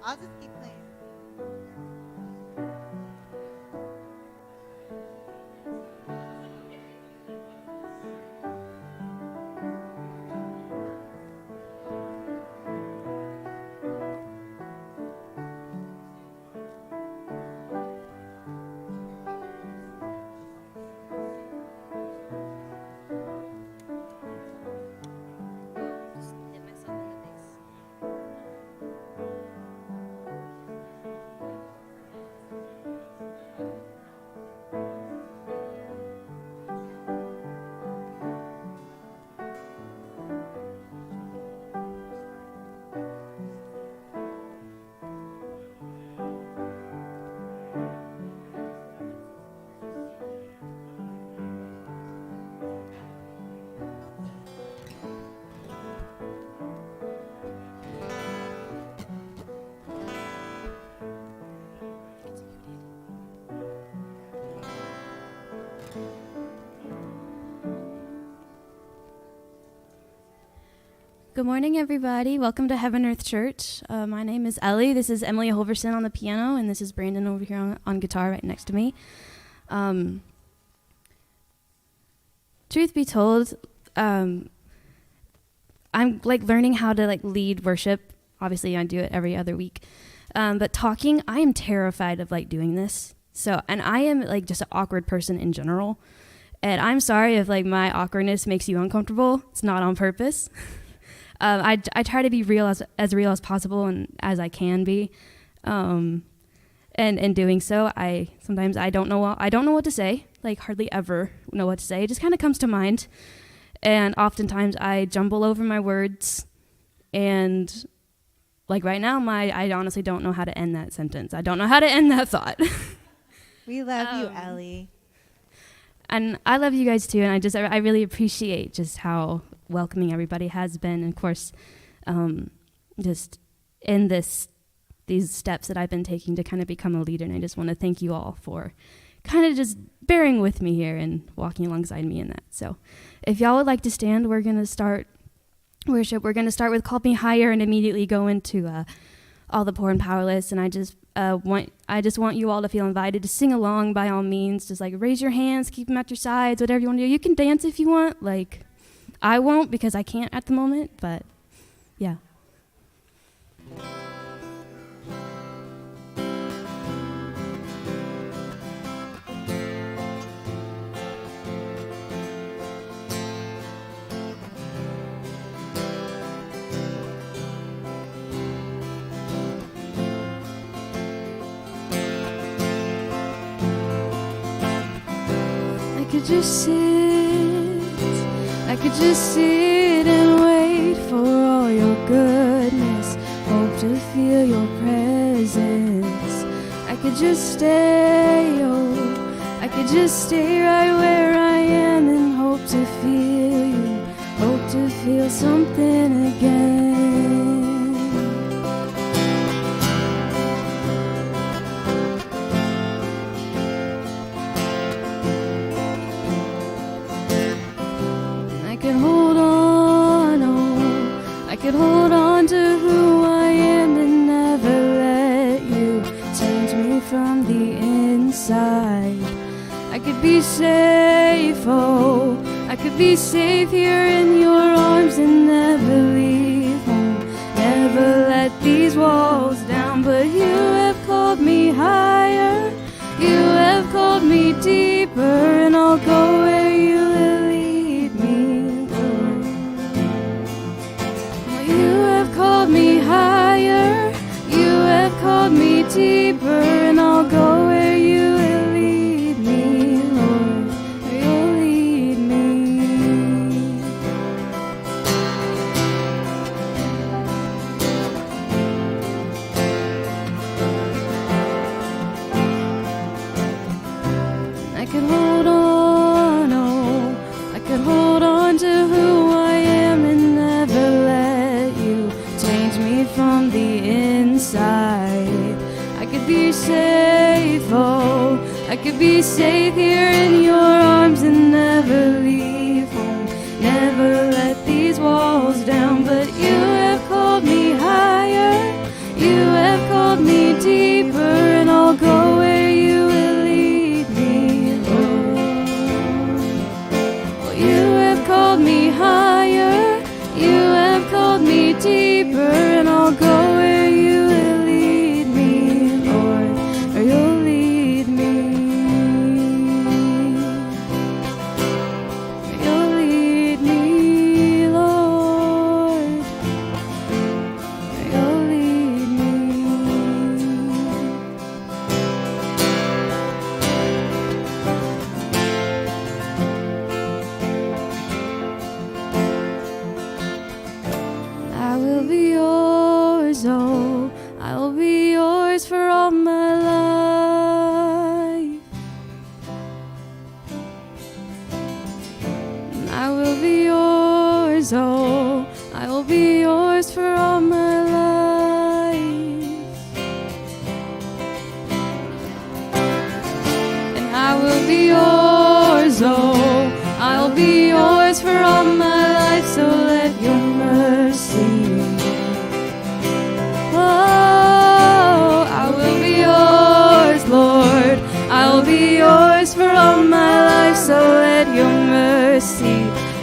I'll just keep playing. Good morning, everybody. Welcome to Heaven Earth Church. My name is Ellie. This is Emily Holverson on the piano, and this is Brandon over here on guitar right next to me. Truth be told, I'm learning how to lead worship. Obviously, I do it every other week. But talking, I am terrified of doing this. And I am just an awkward person in general. And I'm sorry if my awkwardness makes you uncomfortable. It's not on purpose. I try to be real as real as possible and as I can be, and in doing so, sometimes I don't know what to say. Hardly ever know what to say. It just kind of comes to mind, and oftentimes I jumble over my words, and right now, I honestly don't know how to end that sentence. I don't know how to end that thought. We love you, Ellie. And I love you guys too, and I really appreciate just how welcoming everybody has been, and of course, just in these steps that I've been taking to kind of become a leader, and I just want to thank you all for kind of just bearing with me here and walking alongside me in that. So if y'all would like to stand, we're going to start worship. We're going to start with Call Me Higher and immediately go into All the Poor and Powerless, and I just want you all to feel invited to sing along by all means. Just raise your hands, keep them at your sides, whatever you want to do. You can dance if you want, I won't because I can't at the moment, but yeah. I could just sit and wait for all your goodness, hope to feel your presence. I could just stay, I could just stay right where I am and hope to feel you, hope to feel something again. I could hold on to who I am and never let you change me from the inside. I could be safe, I could be safe here in your arms and never leave home, never let these walls down. But you have called me higher, you have called me deeper, and I'll go where you will lead me, Lord. You have called me higher, you have called me deeper, and I'll go where you will lead me, Lord, where you'll lead me. I could hold on, I could hold on to who I am and never let you change me from the inside. I could be safe, I could be safe here in your arms and never leave home, never let these walls down. But you have called me higher, you have called will be yours, oh, I'll be yours for all my life, so let your mercy. Oh, I will be yours, Lord, I'll be yours for all my life, so let your mercy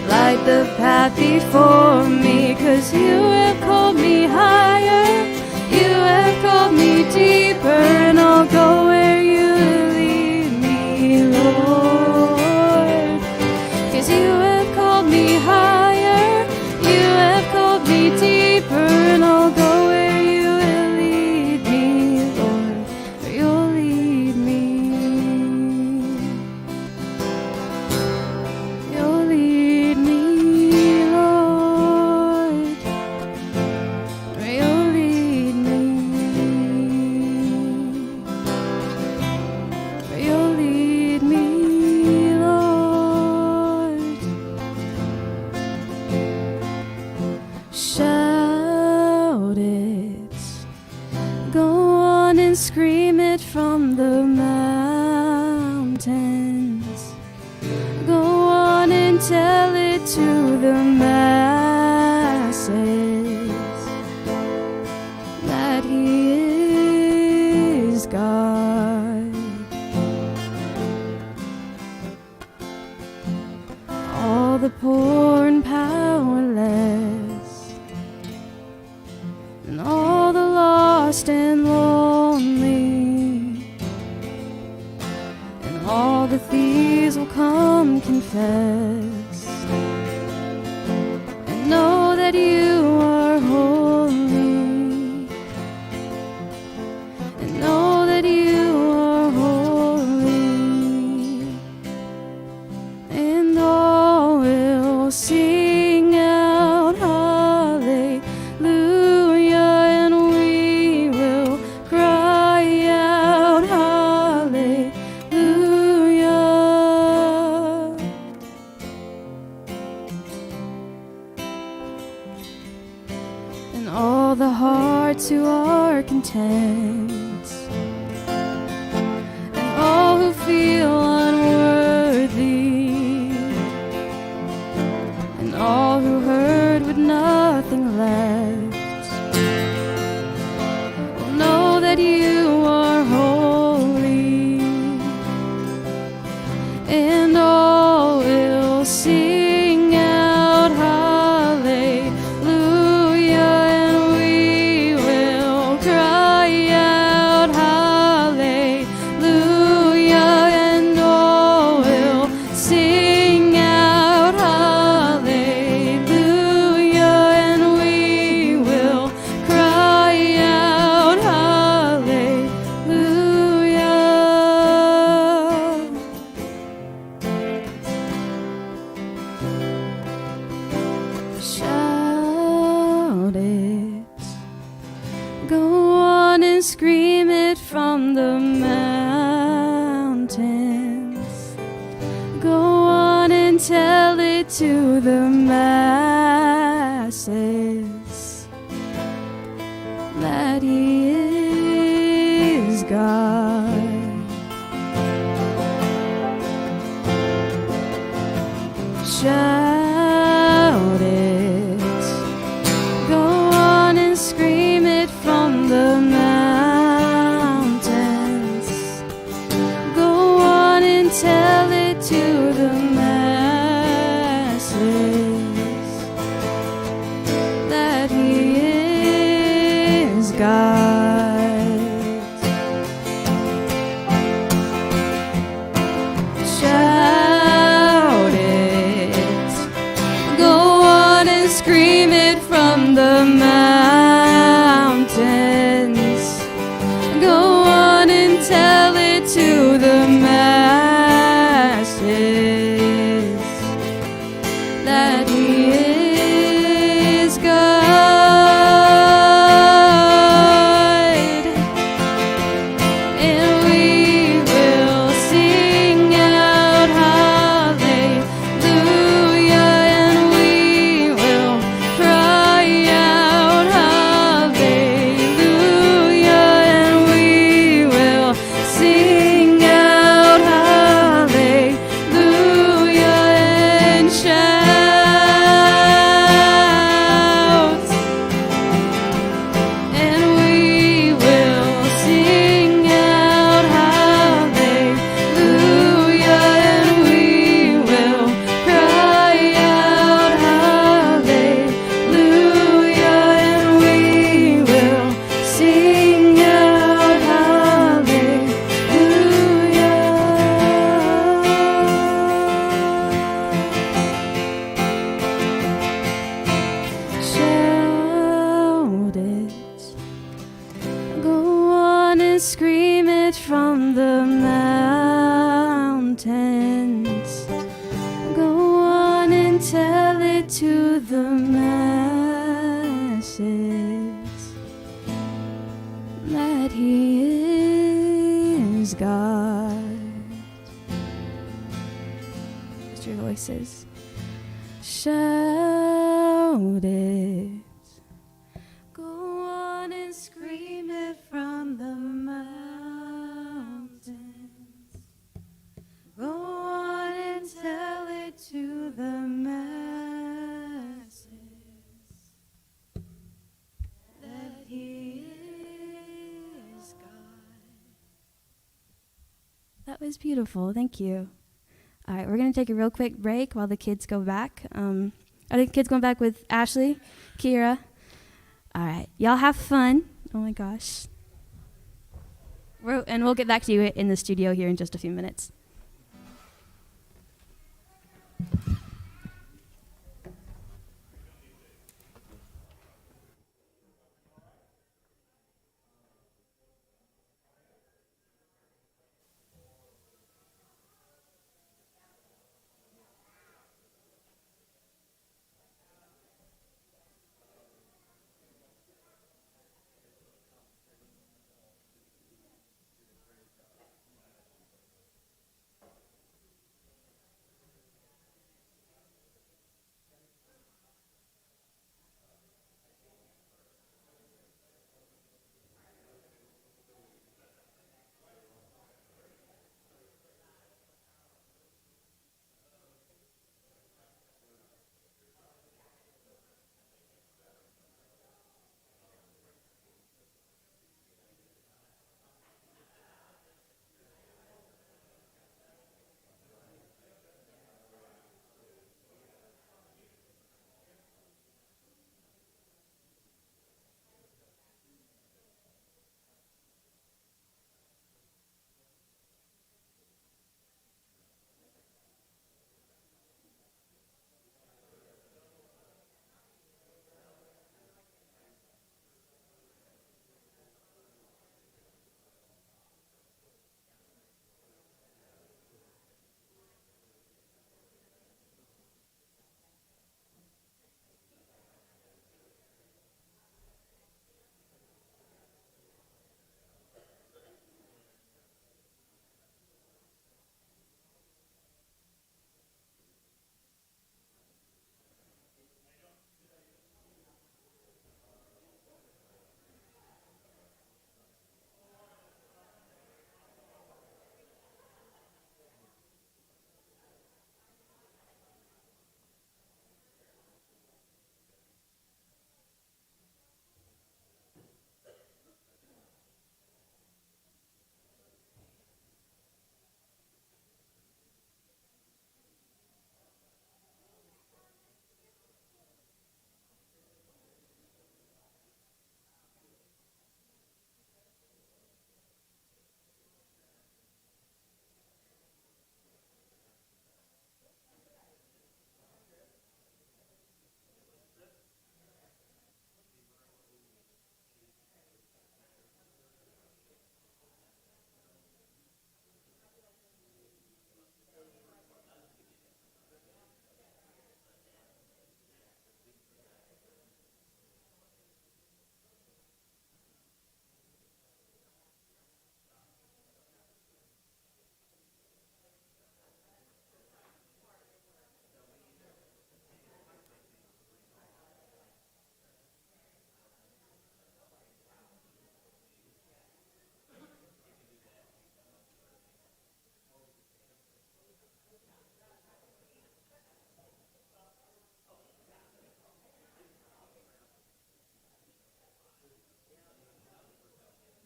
light the path before me, 'cause you have called me higher, you have called me deeper, and I'll go where you lead me, Lord. 'Cause you have called me higher, you have called me deeper, and I'll go where you will lead me, Lord, where you'll lead me. You'll lead me, Lord, where you'll lead me, where you'll lead me, Lord. Shout it, go on and scream it from the mountains. Go on and tell it to the masses that He is God. All the poor and powerless, and all the lost and lonely, and all the thieves will come confess and know that you are holy, and know that you are holy, and all will sing out hallelujah, and we will cry out hallelujah. And all the hearts who are content, and all who feel unworthy, and all who heard with nothing left, will know that you are holy, and all will sing out hallelujah, and we will cry out hallelujah, and all will sing out hallelujah, and we will cry out hallelujah. Shout it, go on and scream it from the mountains. Go on and tell it to the masses that He is God. Shout it, go on and scream it from the mountains. Go on and tell it to the masses that He is God. Shout it, it from the mountains. Go on and tell it to the masses that He is God. Just your voices. Shout it. Go on and scream it from the mountains. Go on and tell it to the masses that He is God. That was beautiful. Thank you. All right, we're going to take a real quick break while the kids go back. Are the kids going back with Ashley, Kira? All right, y'all have fun. Oh my gosh. And we'll get back to you in the studio here in just a few minutes.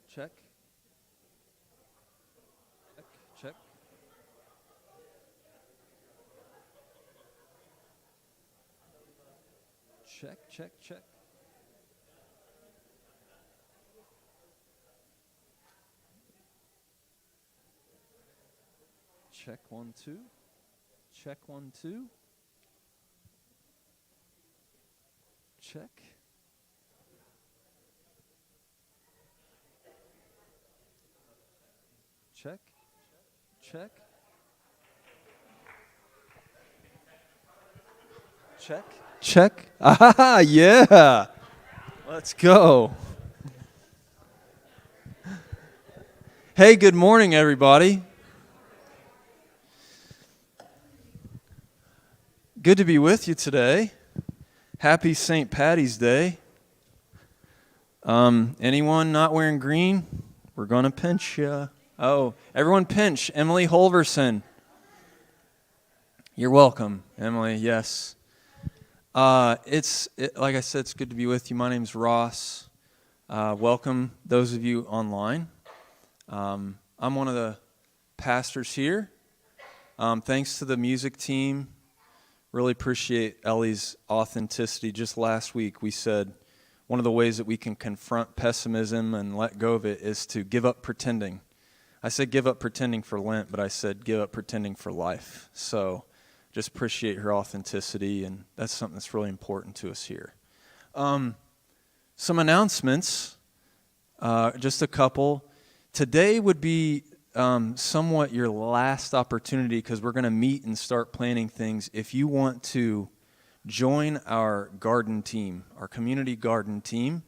Check. Check. Check, check, check. Check 1, 2. Check 1, 2. Check. Check. Check. Check. Check. Ah, yeah. Let's go. Hey, good morning, everybody. Good to be with you today. Happy St. Patty's Day. Anyone not wearing green? We're going to pinch you. Oh, everyone pinch. Emily Holverson. You're welcome, Emily, yes. Like I said, it's good to be with you. My name's Ross. Welcome those of you online. I'm one of the pastors here. Thanks to the music team. Really appreciate Ellie's authenticity. Just last week we said one of the ways that we can confront pessimism and let go of it is to give up pretending. I said give up pretending for Lent, but I said give up pretending for life. So just appreciate her authenticity, and that's something that's really important to us here. Some announcements, just a couple. Today would be somewhat your last opportunity because we're going to meet and start planning things. If you want to join our garden team, our community garden team,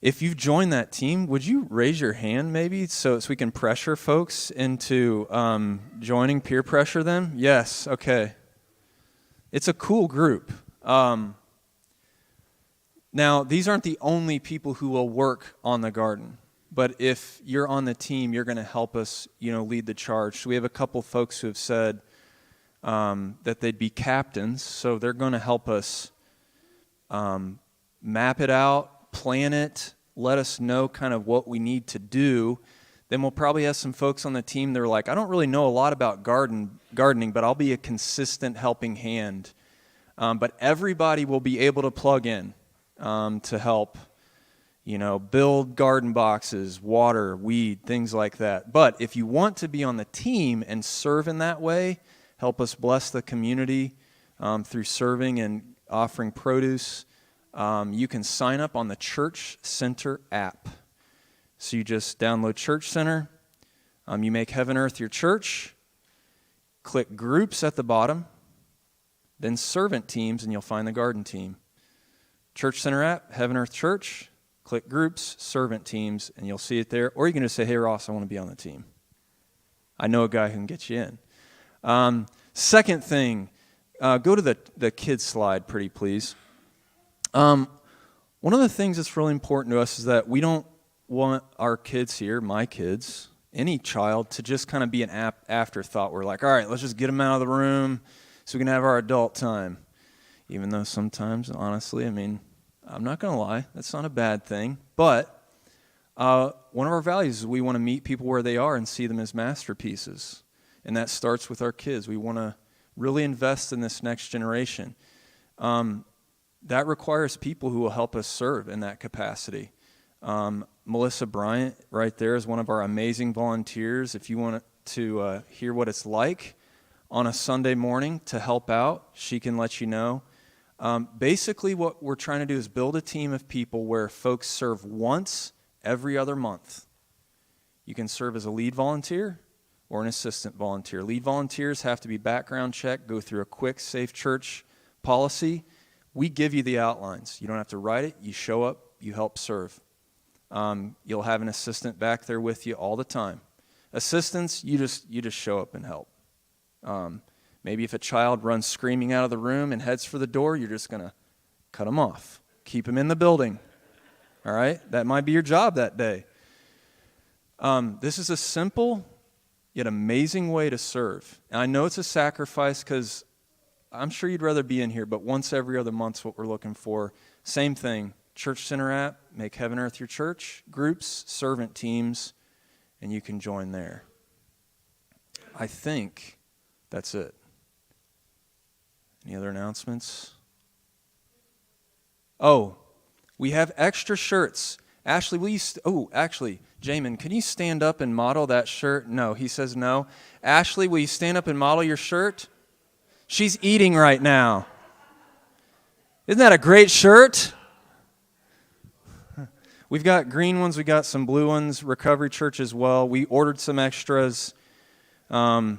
if you've joined that team, would you raise your hand maybe so we can pressure folks into joining, peer pressure them? Yes, okay. It's a cool group. Now, these aren't the only people who will work on the garden, but if you're on the team, you're going to help us, lead the charge. So we have a couple folks who have said that they'd be captains, so they're going to help us map it out, plan it, let us know kind of what we need to do. Then we'll probably have some folks on the team that are like, I don't really know a lot about gardening, but I'll be a consistent helping hand. But everybody will be able to plug in to help, build garden boxes, water, weed, things like that. But if you want to be on the team and serve in that way, help us bless the community through serving and offering produce, you can sign up on the Church Center app. So you just download Church Center, you make Heaven Earth your church, click groups at the bottom, then servant teams, and you'll find the garden team. Church Center app, Heaven Earth Church, click groups, servant teams, and you'll see it there. Or you can just say, hey, Ross, I want to be on the team. I know a guy who can get you in. Second thing, go to the kids slide, pretty please. One of the things that's really important to us is that we don't want our kids here, my kids, any child, to just kind of be an afterthought. We're like, all right, let's just get them out of the room so we can have our adult time. Even though sometimes, honestly, I'm not going to lie, that's not a bad thing. But one of our values is we want to meet people where they are and see them as masterpieces. And that starts with our kids. We want to really invest in this next generation. That requires people who will help us serve in that capacity. Melissa Bryant right there is one of our amazing volunteers. If you want to hear what it's like on a Sunday morning to help out, she can let you know. Basically, what we're trying to do is build a team of people where folks serve once every other month. You can serve as a lead volunteer or an assistant volunteer. Lead volunteers have to be background checked, go through a quick, safe church policy. We give you the outlines. You don't have to write it. You show up. You help serve. You'll have an assistant back there with you all the time. Assistants, you just show up and help. Maybe if a child runs screaming out of the room and heads for the door, you're just going to cut them off. Keep them in the building. All right? That might be your job that day. This is a simple yet amazing way to serve. And I know it's a sacrifice because I'm sure you'd rather be in here, but once every other month's what we're looking for. Same thing. Church Center app, make Heaven Earth your church, groups, servant teams, and you can join there. I think that's it. Any other announcements? Oh, we have extra shirts. Ashley, will you... Jamin, can you stand up and model that shirt? No, he says no. Ashley, will you stand up and model your shirt? She's eating right now. Isn't that a great shirt? We've got green ones, we got some blue ones, Recovery Church as well. We ordered some extras. They're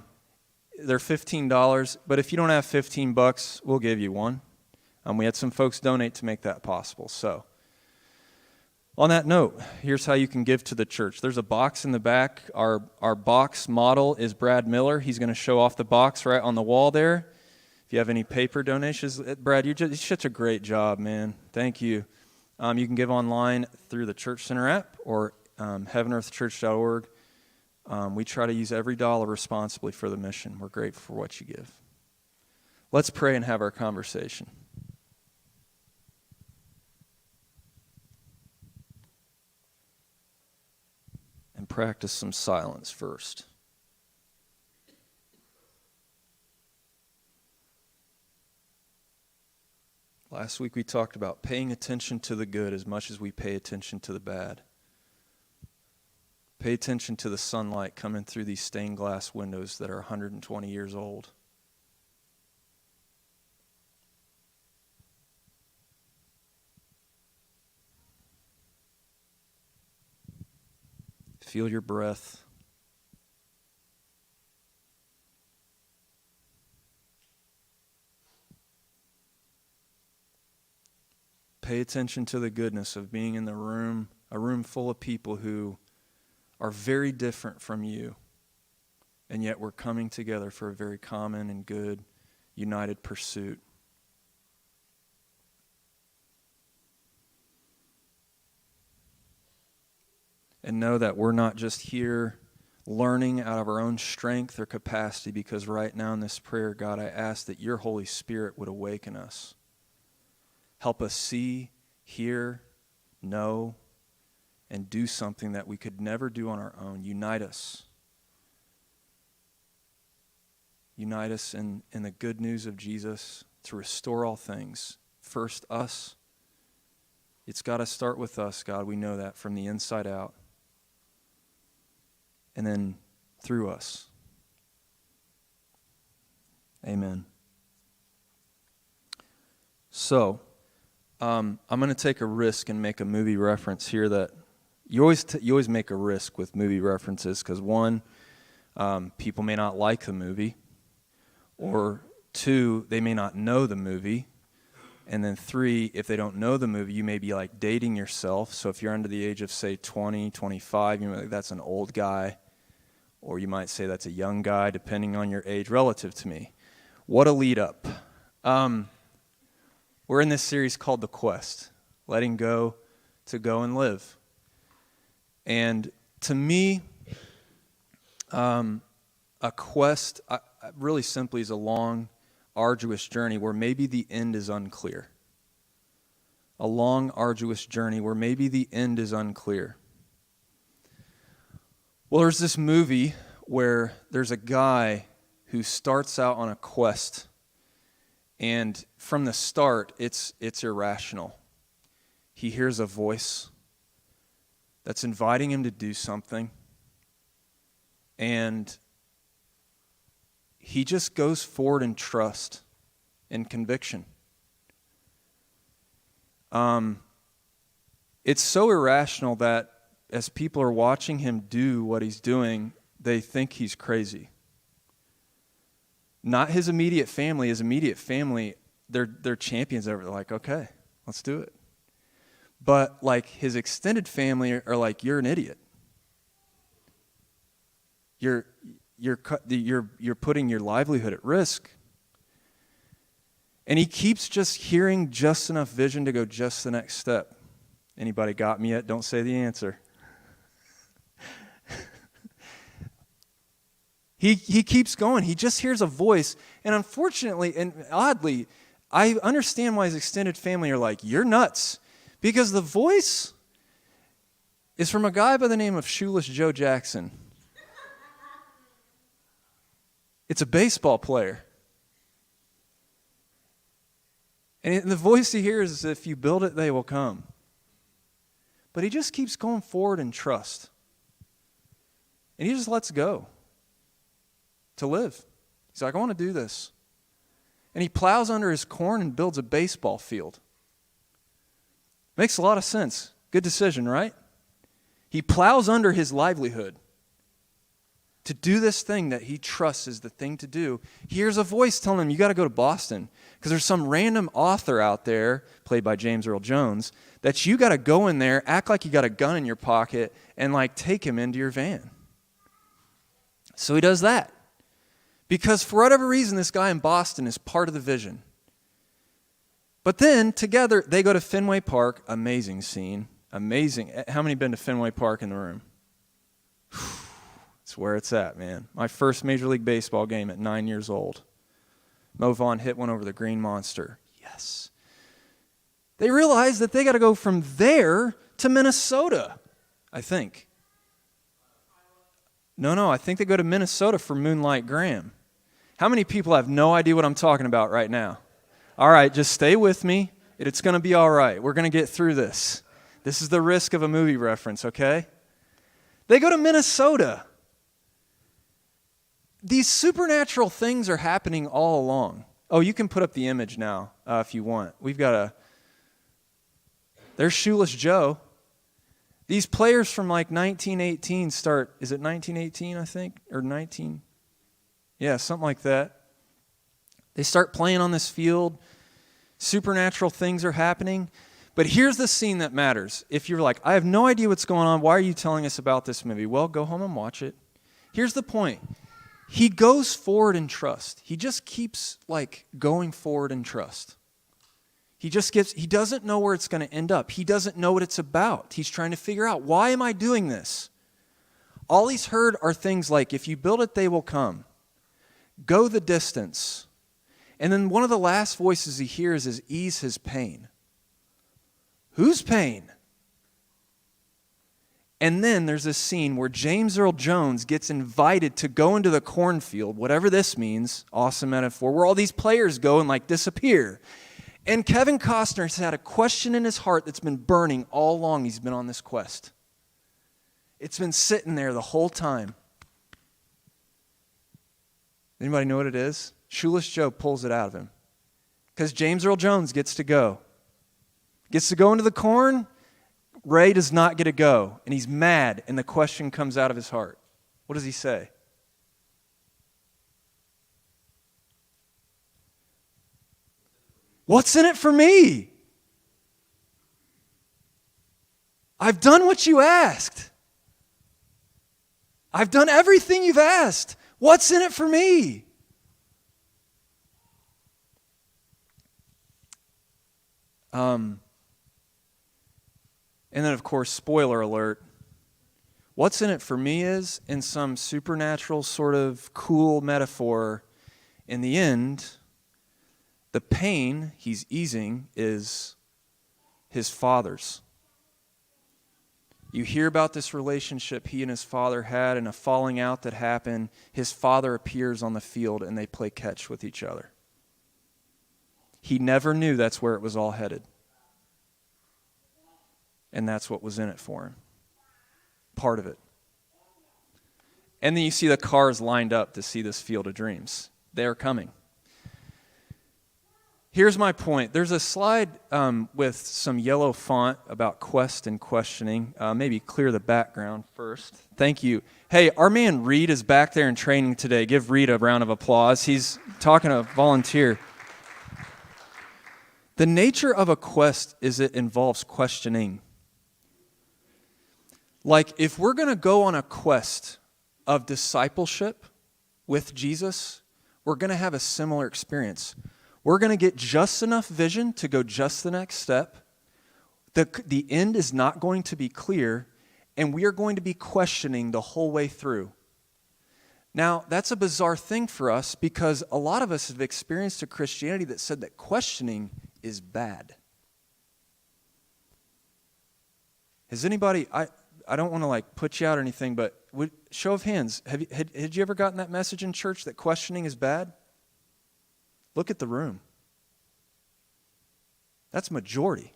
$15, but if you don't have $15, we'll give you one. We had some folks donate to make that possible. So, on that note, here's how you can give to the church. There's a box in the back. Our box model is Brad Miller. He's going to show off the box right on the wall there. If you have any paper donations, Brad, you're such a great job, man. Thank you. You can give online through the Church Center app or heavenearthchurch.org. We try to use every dollar responsibly for the mission. We're grateful for what you give. Let's pray and have our conversation. And practice some silence first. Last week we talked about paying attention to the good as much as we pay attention to the bad. Pay attention to the sunlight coming through these stained glass windows that are 120 years old. Feel your breath. Pay attention to the goodness of being in the room, a room full of people who are very different from you, and yet we're coming together for a very common and good, united pursuit. And know that we're not just here learning out of our own strength or capacity, because right now in this prayer, God, I ask that your Holy Spirit would awaken us. Help us see, hear, know, and do something that we could never do on our own. Unite us. Unite us in the good news of Jesus to restore all things. First, us. It's got to start with us, God. We know that from the inside out. And then through us. Amen. So, I'm going to take a risk and make a movie reference here that you always make a risk with movie references, because one, people may not like the movie, or two, they may not know the movie, and then three, if they don't know the movie, you may be like dating yourself. So if you're under the age of, say, 20, 25, you know, that's an old guy, or you might say that's a young guy, depending on your age relative to me. What a lead up. We're in this series called The Quest, letting go to go and live. And to me, a quest really simply is a long, arduous journey where maybe the end is unclear. A long, arduous journey where maybe the end is unclear. Well, there's this movie where there's a guy who starts out on a quest, and from the start, it's irrational. He hears a voice that's inviting him to do something, and he just goes forward in trust and conviction. It's so irrational that as people are watching him do what he's doing, they think he's crazy. Not his immediate family. His immediate family, they're champions over it. They're like, okay, let's do it. But like his extended family are like, you're an idiot. You're putting your livelihood at risk. And he keeps just hearing just enough vision to go just the next step. Anybody got me yet? Don't say the answer. He keeps going. He just hears a voice. And unfortunately and oddly, I understand why his extended family are like, you're nuts. Because the voice is from a guy by the name of Shoeless Joe Jackson. It's a baseball player. And the voice he hears is, if you build it, they will come. But he just keeps going forward in trust. And he just lets go to live. He's like, I want to do this. And he plows under his corn and builds a baseball field. Makes a lot of sense. Good decision, right? He plows under his livelihood to do this thing that he trusts is the thing to do. He hears a voice telling him, you got to go to Boston because there's some random author out there, played by James Earl Jones, that you got to go in there, act like you got a gun in your pocket, and like take him into your van. So he does that. Because for whatever reason, this guy in Boston is part of the vision. But then, together, they go to Fenway Park. Amazing scene. Amazing. How many been to Fenway Park in the room? It's where it's at, man. My first Major League Baseball game at 9 years old. Mo Vaughn hit one over the Green Monster. Yes. They realize that they got to go from there to Minnesota, I think. No, I think they go to Minnesota for Moonlight Graham. How many people have no idea what I'm talking about right now? All right, just stay with me. It's going to be all right. We're going to get through this. This is the risk of a movie reference, okay? They go to Minnesota. These supernatural things are happening all along. Oh, you can put up the image now if you want. There's Shoeless Joe. These players from like 1918 start, is it 1918, I think? Or 19? Yeah, something like that. They start playing on this field. Supernatural things are happening. But here's the scene that matters. If you're like, I have no idea what's going on, why are you telling us about this movie? Well, go home and watch it. Here's the point. He goes forward in trust. He just keeps like going forward in trust. He doesn't know where it's going to end up. He doesn't know what it's about. He's trying to figure out, why am I doing this? All he's heard are things like, if you build it, they will come. Go the distance. And then one of the last voices he hears is, ease his pain. Whose pain? And then there's this scene where James Earl Jones gets invited to go into the cornfield, whatever this means, awesome metaphor, where all these players go and like disappear. And Kevin Costner's had a question in his heart that's been burning all along he's been on this quest. It's been sitting there the whole time. Anybody know what it is? Shoeless Joe pulls it out of him. Because James Earl Jones gets to go. Gets to go into the corn. Ray does not get to go. And he's mad, and the question comes out of his heart. What does he say? What's in it for me? I've done what you asked. I've done everything you've asked. What's in it for me? And then, of course, spoiler alert, what's in it for me is, in some supernatural sort of cool metaphor, in the end, the pain he's easing is his father's. You hear about this relationship he and his father had and a falling out that happened. His father appears on the field and they play catch with each other. He never knew that's where it was all headed. And that's what was in it for him. Part of it. And then you see the cars lined up to see this field of dreams. They're coming. Here's my point. There's a slide with some yellow font about quest and questioning. Maybe clear the background first. Thank you. Hey, our man Reed is back there in training today. Give Reed a round of applause. He's talking to a volunteer. The nature of a quest is it involves questioning. Like, if we're going to go on a quest of discipleship with Jesus, we're going to have a similar experience. We're going to get just enough vision to go just the next step. The end is not going to be clear, and we are going to be questioning the whole way through. Now, that's a bizarre thing for us because a lot of us have experienced a Christianity that said that questioning is bad. Has anybody, I don't want to like put you out or anything, but show of hands, had you ever gotten that message in church that questioning is bad? Look at the room. That's majority.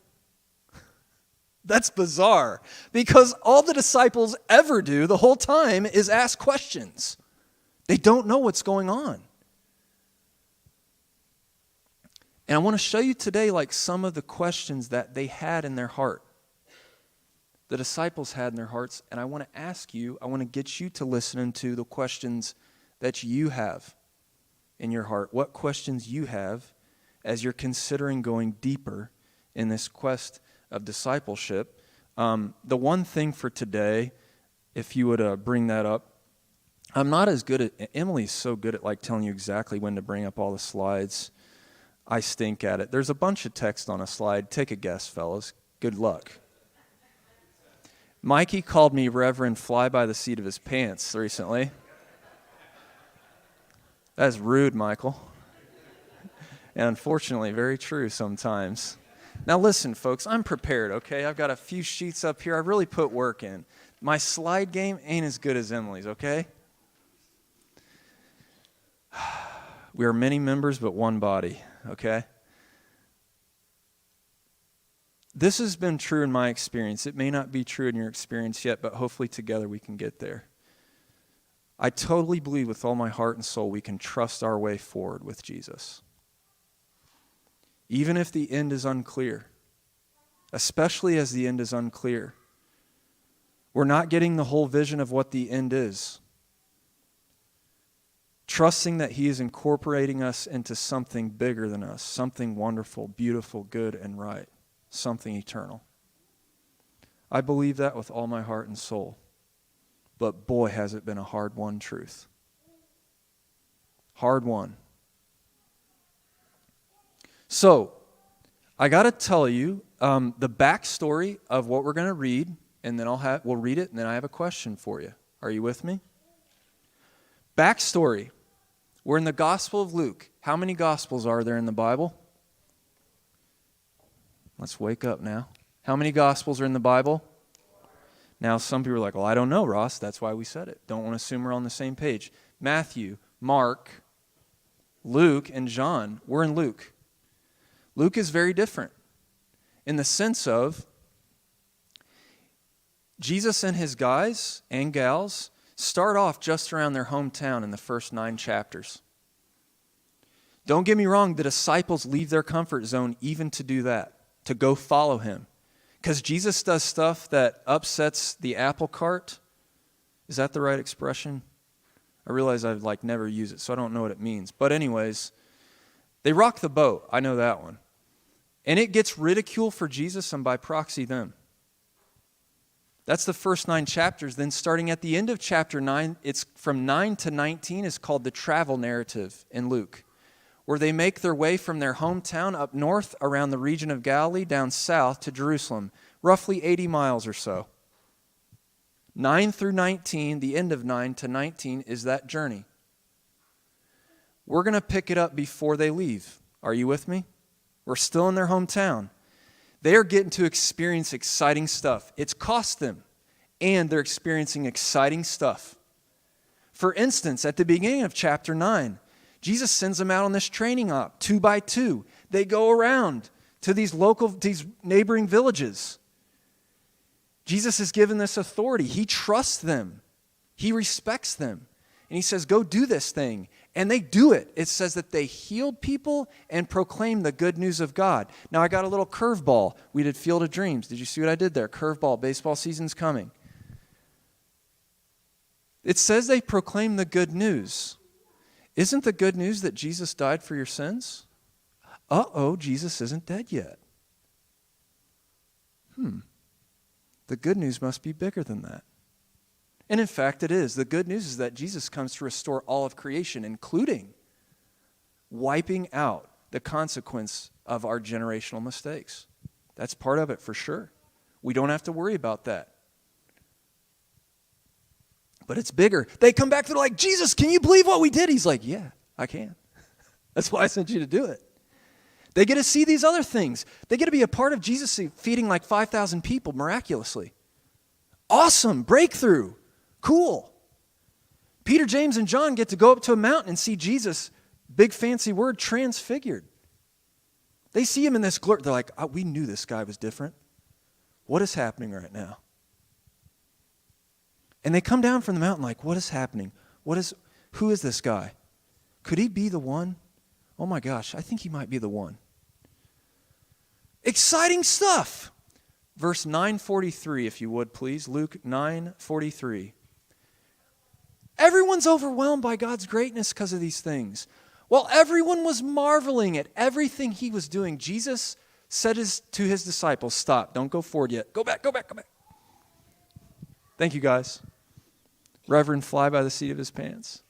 That's bizarre because all the disciples ever do the whole time is ask questions. They don't know what's going on. And I want to show you today like some of the questions that they had in their heart. the disciples had in their hearts, and I want to ask you, I want to get you to listen to the questions that you have in your heart. What questions you have as you're considering going deeper in this quest of discipleship. The one thing for today, if you would bring that up, I'm not as good at, Emily's so good at like telling you exactly when to bring up all the slides. I stink at it. There's a bunch of text on a slide. Take a guess, fellas. Good luck. Mikey called me Reverend Fly by the seat of his pants recently. That's rude, Michael. And unfortunately, very true sometimes. Now listen, folks, I'm prepared, okay? I've got a few sheets up here. I really put work in. My slide game ain't as good as Emily's, okay? We are many members, but one body, okay? This has been true in my experience. It may not be true in your experience yet, but hopefully together we can get there. I totally believe with all my heart and soul we can trust our way forward with Jesus. Even if the end is unclear, especially as the end is unclear. We're not getting the whole vision of what the end is. Trusting that He is incorporating us into something bigger than us, something wonderful, beautiful, good, and right. Something eternal. I believe that with all my heart and soul. But boy, has it been a hard-won truth. Hard-won. So, I got to tell you the backstory of what we're going to read, and then we'll read it, and then I have a question for you. Are you with me? Backstory. We're in the Gospel of Luke. How many Gospels are there in the Bible? Let's wake up now. How many Gospels are in the Bible? Now, some people are like, well, I don't know, Ross. That's why we said it. Don't want to assume we're on the same page. Matthew, Mark, Luke, and John. We're in Luke. Luke is very different in the sense of Jesus and his guys and gals start off just around their hometown in the first 9 chapters. Don't get me wrong, the disciples leave their comfort zone even to do that, to go follow him. Because Jesus does stuff that upsets the apple cart. Is that the right expression? I realize I've never used it, so I don't know what it means. But anyways, they rock the boat. I know that one. And it gets ridicule for Jesus and by proxy them. That's the first 9 chapters. Then starting at the end of chapter 9, it's from 9 to 19 is called the travel narrative in Luke, where they make their way from their hometown up north around the region of Galilee down south to Jerusalem, roughly 80 miles or so. 9 through 19, the end of 9 to 19 is that journey. We're going to pick it up before they leave. Are you with me? We're still in their hometown. They are getting to experience exciting stuff. It's cost them, and they're experiencing exciting stuff. For instance, at the beginning of chapter 9, Jesus sends them out on this training op, 2 by 2. They go around to these neighboring villages. Jesus has given this authority. He trusts them. He respects them. And he says, go do this thing. And they do it. It says that they healed people and proclaimed the good news of God. Now, I got a little curveball. We did Field of Dreams. Did you see what I did there? Curveball. Baseball season's coming. It says they proclaim the good news. Isn't the good news that Jesus died for your sins? Jesus isn't dead yet. The good news must be bigger than that. And in fact, it is. The good news is that Jesus comes to restore all of creation, including wiping out the consequence of our generational mistakes. That's part of it for sure. We don't have to worry about that. But it's bigger. They come back, they're like, Jesus, can you believe what we did? He's like, yeah, I can. That's why I sent you to do it. They get to see these other things. They get to be a part of Jesus feeding 5,000 people miraculously. Awesome, breakthrough, cool. Peter, James, and John get to go up to a mountain and see Jesus, big fancy word, transfigured. They see him in this glory. They're like, we knew this guy was different. What is happening right now? And they come down from the mountain like, what is happening? Who is this guy? Could he be the one? Oh my gosh, I think he might be the one. Exciting stuff. verse 9:43, if you would, please. Luke 9:43. Everyone's overwhelmed by God's greatness because of these things. While everyone was marveling at everything he was doing, Jesus said to his disciples, stop, don't go forward yet. Go back, go back, go back. Thank you, guys. Reverend, fly by the seat of his pants.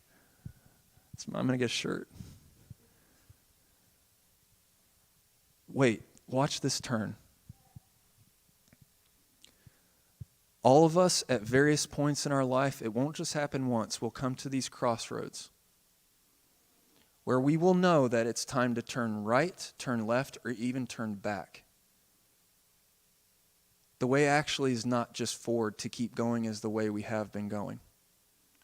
I'm going to get a shirt. Wait, watch this turn. All of us at various points in our life, it won't just happen once. We'll come to these crossroads where we will know that it's time to turn right, turn left, or even turn back. The way actually is not just forward. To keep going is the way we have been going.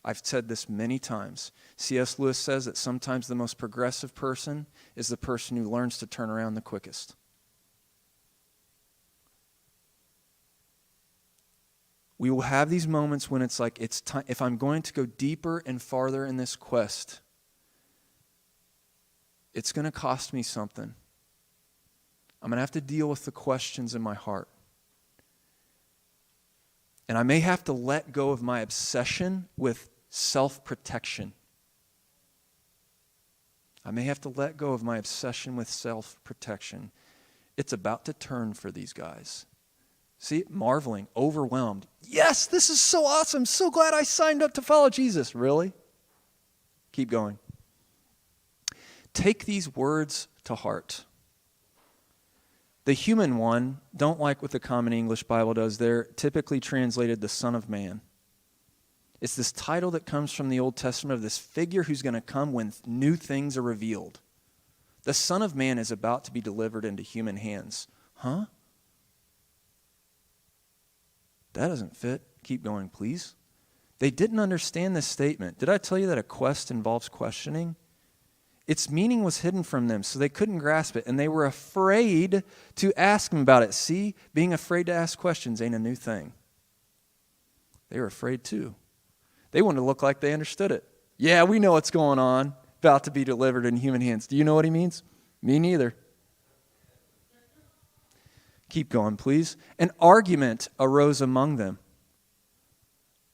I've said this many times. C.S. Lewis says that sometimes the most progressive person is the person who learns to turn around the quickest. We will have these moments when it's like, it's time. If I'm going to go deeper and farther in this quest, it's going to cost me something. I'm going to have to deal with the questions in my heart. And I may have to let go of my obsession with self-protection. I may have to let go of my obsession with self-protection. It's about to turn for these guys. See, marveling, overwhelmed. Yes, this is so awesome. So glad I signed up to follow Jesus. Really? Keep going. Take these words to heart. The human one, don't like what the Common English Bible does. They're typically translated the Son of Man. It's this title that comes from the Old Testament of this figure who's going to come when new things are revealed. The Son of Man is about to be delivered into human hands. Huh? That doesn't fit. Keep going, please. They didn't understand this statement. Did I tell you that a quest involves questioning? Its meaning was hidden from them, so they couldn't grasp it, and they were afraid to ask him about it. See, being afraid to ask questions ain't a new thing. They were afraid too. They wanted to look like they understood it. Yeah, we know what's going on, about to be delivered in human hands. Do you know what he means? Me neither. Keep going, please. An argument arose among them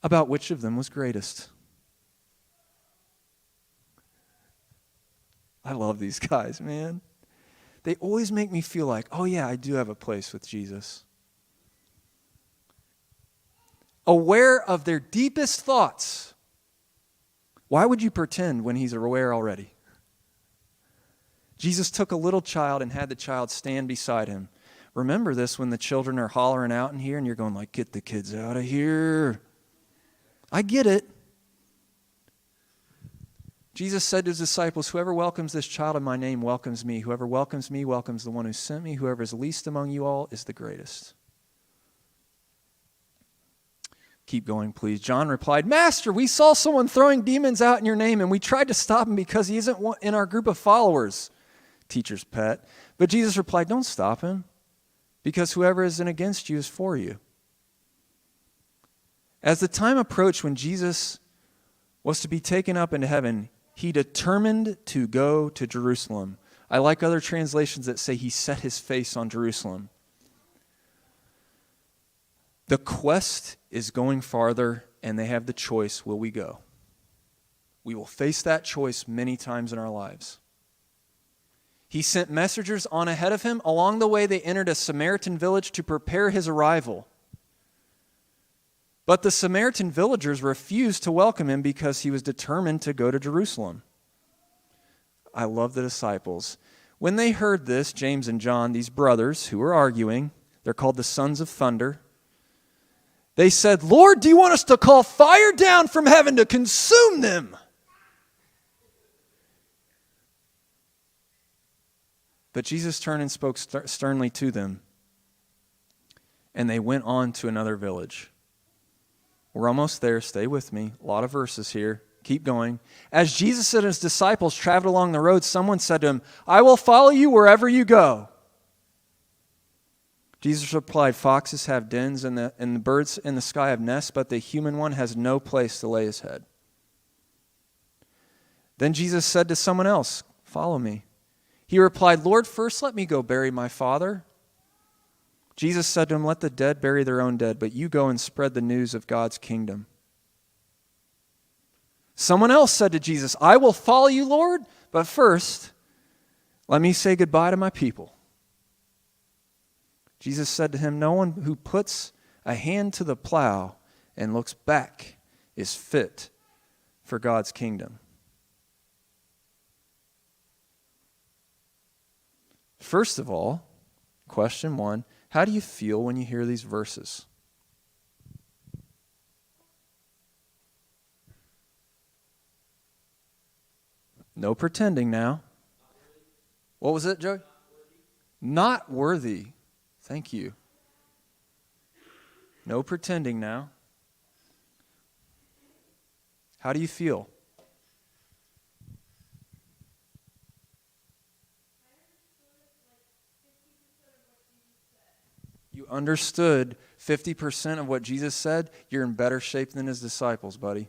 about which of them was greatest. I love these guys, man. They always make me feel like, oh yeah, I do have a place with Jesus. Aware of their deepest thoughts. Why would you pretend when he's aware already? Jesus took a little child and had the child stand beside him. Remember this when the children are hollering out in here and you're going like, get the kids out of here. I get it. Jesus said to his disciples, whoever welcomes this child in my name welcomes me. Whoever welcomes me welcomes the one who sent me. Whoever is least among you all is the greatest. Keep going, please. John replied, Master, we saw someone throwing demons out in your name, and we tried to stop him because he isn't in our group of followers. Teacher's pet. But Jesus replied, don't stop him, because whoever isn't against you is for you. As the time approached when Jesus was to be taken up into heaven, he determined to go to Jerusalem. I like other translations that say he set his face on Jerusalem. The quest is going farther, and they have the choice, will we go? We will face that choice many times in our lives. He sent messengers on ahead of him. Along the way, they entered a Samaritan village to prepare his arrival. But the Samaritan villagers refused to welcome him because he was determined to go to Jerusalem. I love the disciples. When they heard this, James and John, these brothers who were arguing, they're called the sons of thunder, they said, Lord, do you want us to call fire down from heaven to consume them? But Jesus turned and spoke sternly to them, and they went on to another village. We're almost there. Stay with me. A lot of verses here. Keep going. As Jesus and his disciples traveled along the road, someone said to him, I will follow you wherever you go. Jesus replied, foxes have dens and the birds in the sky have nests, but the human one has no place to lay his head. Then Jesus said to someone else, follow me. He replied, Lord, first let me go bury my father. Jesus said to him, let the dead bury their own dead, but you go and spread the news of God's kingdom. Someone else said to Jesus, I will follow you, Lord, but first, let me say goodbye to my people. Jesus said to him, no one who puts a hand to the plow and looks back is fit for God's kingdom. First of all, question 1, how do you feel when you hear these verses? No pretending now. What was it, Joey? Not worthy. Thank you. No pretending now. How do you feel? You understood 50% of what Jesus said? You're in better shape than his disciples, buddy.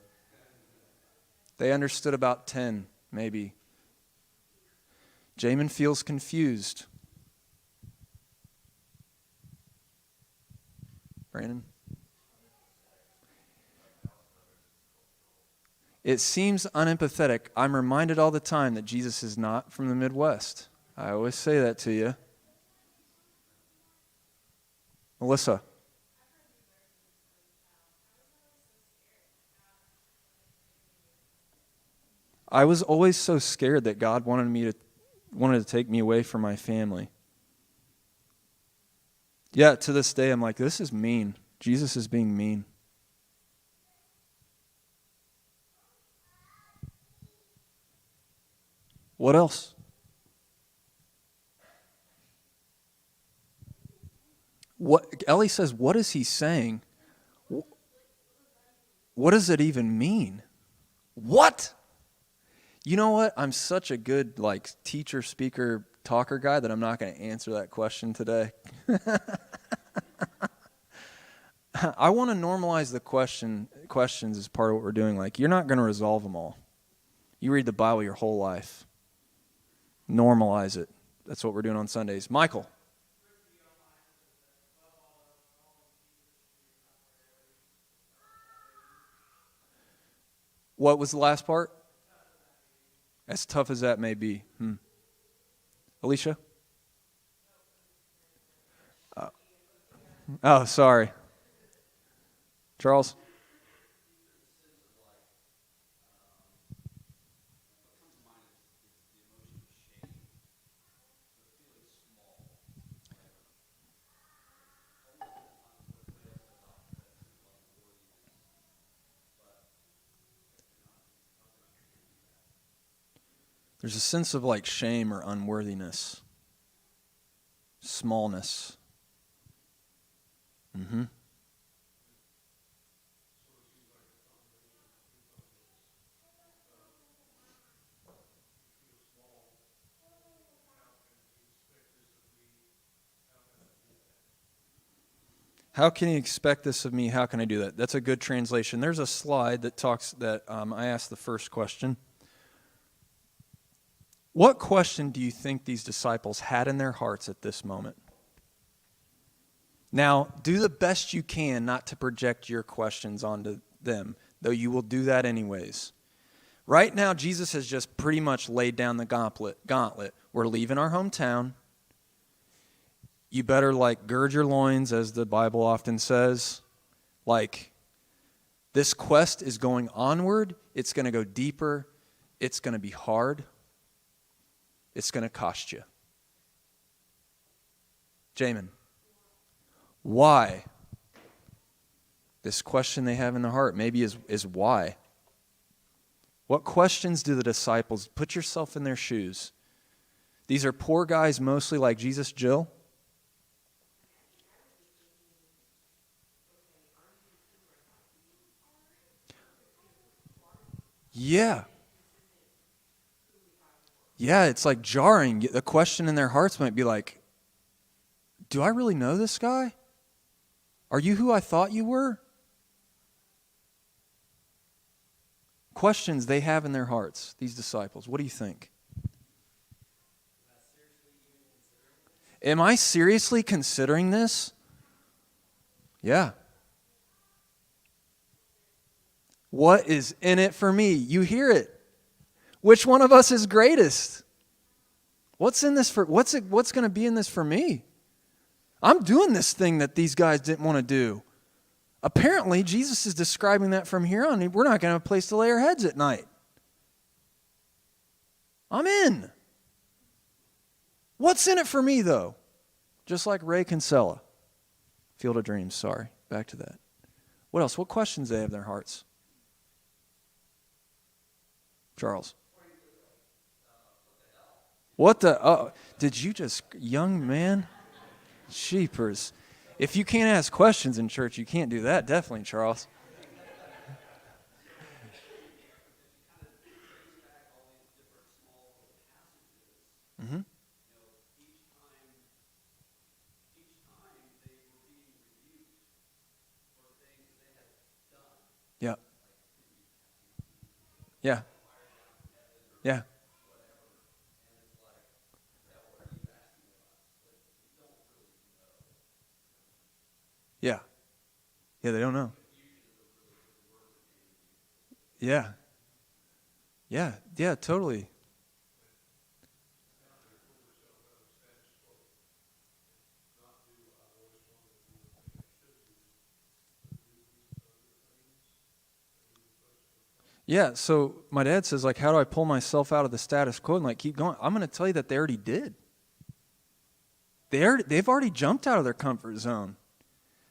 They understood about 10, maybe. Jamin feels confused. Brandon? It seems unempathetic. I'm reminded all the time that Jesus is not from the Midwest. I always say that to you. Melissa? I was always so scared that God wanted to take me away from my family. Yeah, to this day I'm like, this is mean. Jesus is being mean. What else? What Ellie says, what is he saying? What does it even mean? What? You know what? I'm such a good teacher, speaker, talker guy that I'm not going to answer that question today. I want to normalize the questions as part of what we're doing. You're not going to resolve them all. You read the Bible your whole life. Normalize it. That's what we're doing on Sundays. Michael. What was the last part? As tough as that may be. Alicia? Oh, sorry. Charles? There's a sense of shame or unworthiness, smallness. How can you expect this of me? How can I do that? That's a good translation. There's a slide that I asked the first question. What question do you think these disciples had in their hearts at this moment? Now, do the best you can not to project your questions onto them, though you will do that anyways. Right now, Jesus has just pretty much laid down the gauntlet. We're leaving our hometown. You better gird your loins, as the Bible often says. This quest is going onward. It's going to go deeper. It's going to be hard. It's going to cost you. Jamin, why? This question they have in their heart maybe is why. What questions do the disciples, put yourself in their shoes. These are poor guys mostly like Jesus. Jill? Yeah. Yeah, it's jarring. The question in their hearts might be do I really know this guy? Are you who I thought you were? Questions they have in their hearts, these disciples. What do you think? Am I seriously considering this? Yeah. What is in it for me? You hear it. Which one of us is greatest? What's in this for? What's going to be in this for me? I'm doing this thing that these guys didn't want to do. Apparently, Jesus is describing that from here on. We're not going to have a place to lay our heads at night. I'm in. What's in it for me, though? Just like Ray Kinsella. Field of Dreams, sorry. Back to that. What else? What questions do they have in their hearts? Charles. What the? Oh, did you just, young man? Sheepers. If you can't ask questions in church, you can't do that. Definitely, Charles. Mm-hmm. Yeah. Yeah. Yeah. Yeah. Yeah, they don't know. Yeah. Yeah. Yeah, totally. Yeah, so my dad says, like, how do I pull myself out of the status quo and, like, keep going? I'm going to tell you that they already did. They've already jumped out of their comfort zone.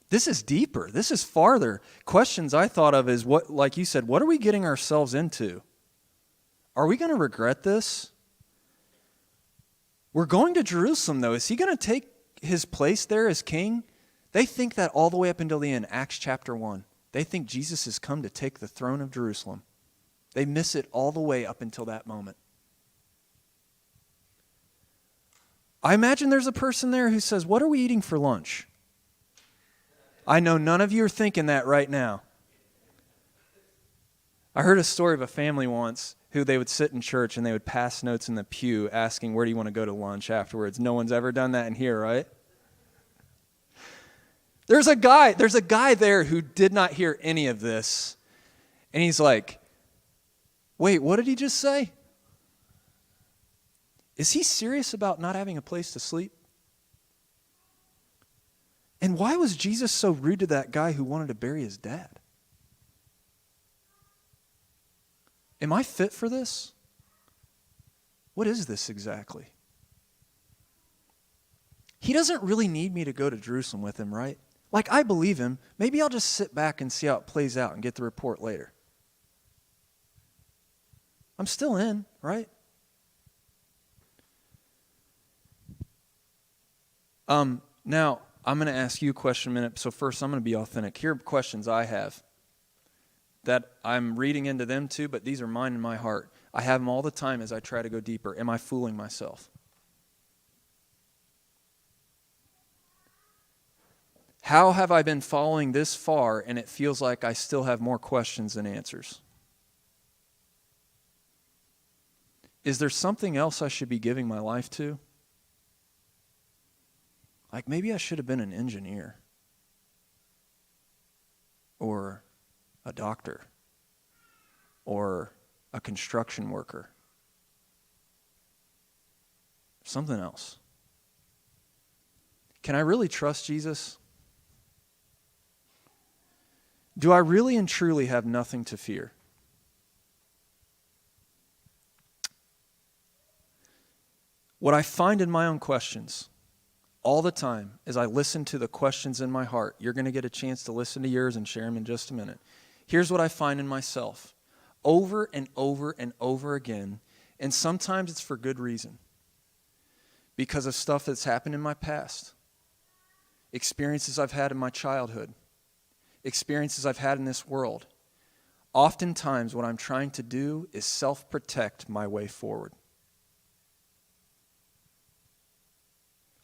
This is deeper. This is farther. Questions I thought of is, what, like you said, what are we getting ourselves into? Are we going to regret this? We're going to Jerusalem, though. Is he going to take his place there as king? They think that all the way up until the end, Acts chapter 1. They think Jesus has come to take the throne of Jerusalem. They miss it all the way up until that moment. I imagine there's a person there who says, what are we eating for lunch? I know none of you are thinking that right now. I heard a story of a family once who they would sit in church and they would pass notes in the pew asking, where do you want to go to lunch afterwards? No one's ever done that in here, right? There's a guy there who did not hear any of this. And he's like, wait, what did he just say? Is he serious about not having a place to sleep? And why was Jesus so rude to that guy who wanted to bury his dad? Am I fit for this? What is this exactly? He doesn't really need me to go to Jerusalem with him, right? Like, I believe him. Maybe I'll just sit back and see how it plays out and get the report later. I'm still in, right? Now, I'm going to ask you a question in a minute. So first, I'm going to be authentic. Here are questions I have that I'm reading into them too, but these are mine in my heart. I have them all the time as I try to go deeper. Am I fooling myself? How have I been following this far and it feels like I still have more questions than answers? Is there something else I should be giving my life to? Like, maybe I should have been an engineer or a doctor or a construction worker. Something else. Can I really trust Jesus? Do I really and truly have nothing to fear? What I find in my own questions all the time as I listen to the questions in my heart, you're going to get a chance to listen to yours and share them in just a minute. Here's what I find in myself over and over and over again, and sometimes it's for good reason, because of stuff that's happened in my past, experiences I've had in my childhood, experiences I've had in this world. Oftentimes what I'm trying to do is self-protect my way forward.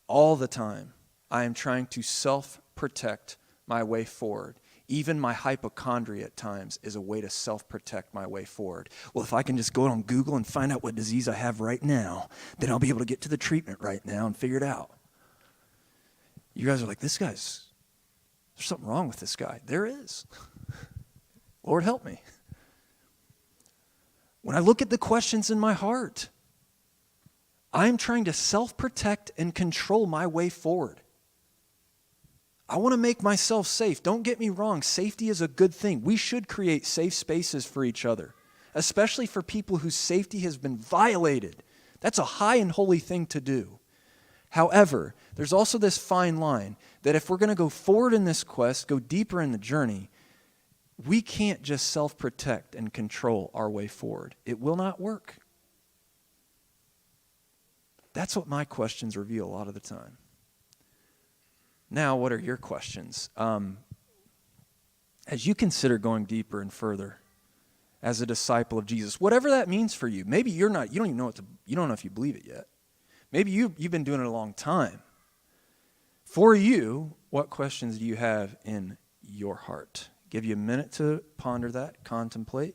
All the time, I am trying to self-protect my way forward. Even my hypochondria at times is a way to self-protect my way forward. Well, if I can just go on Google and find out what disease I have right now, then I'll be able to get to the treatment right now and figure it out. You guys are like, there's something wrong with this guy. There is. Lord, help me. When I look at the questions in my heart, I'm trying to self-protect and control my way forward. I want to make myself safe. Don't get me wrong. Safety is a good thing. We should create safe spaces for each other, especially for people whose safety has been violated. That's a high and holy thing to do. However, there's also this fine line that if we're going to go forward in this quest, go deeper in the journey, we can't just self-protect and control our way forward. It will not work. That's what my questions reveal a lot of the time. Now, what are your questions? As you consider going deeper and further as a disciple of Jesus, whatever that means for you, maybe you don't even know you don't know if you believe it yet. Maybe you've been doing it a long time. For you, what questions do you have in your heart? Give you a minute to ponder that, contemplate.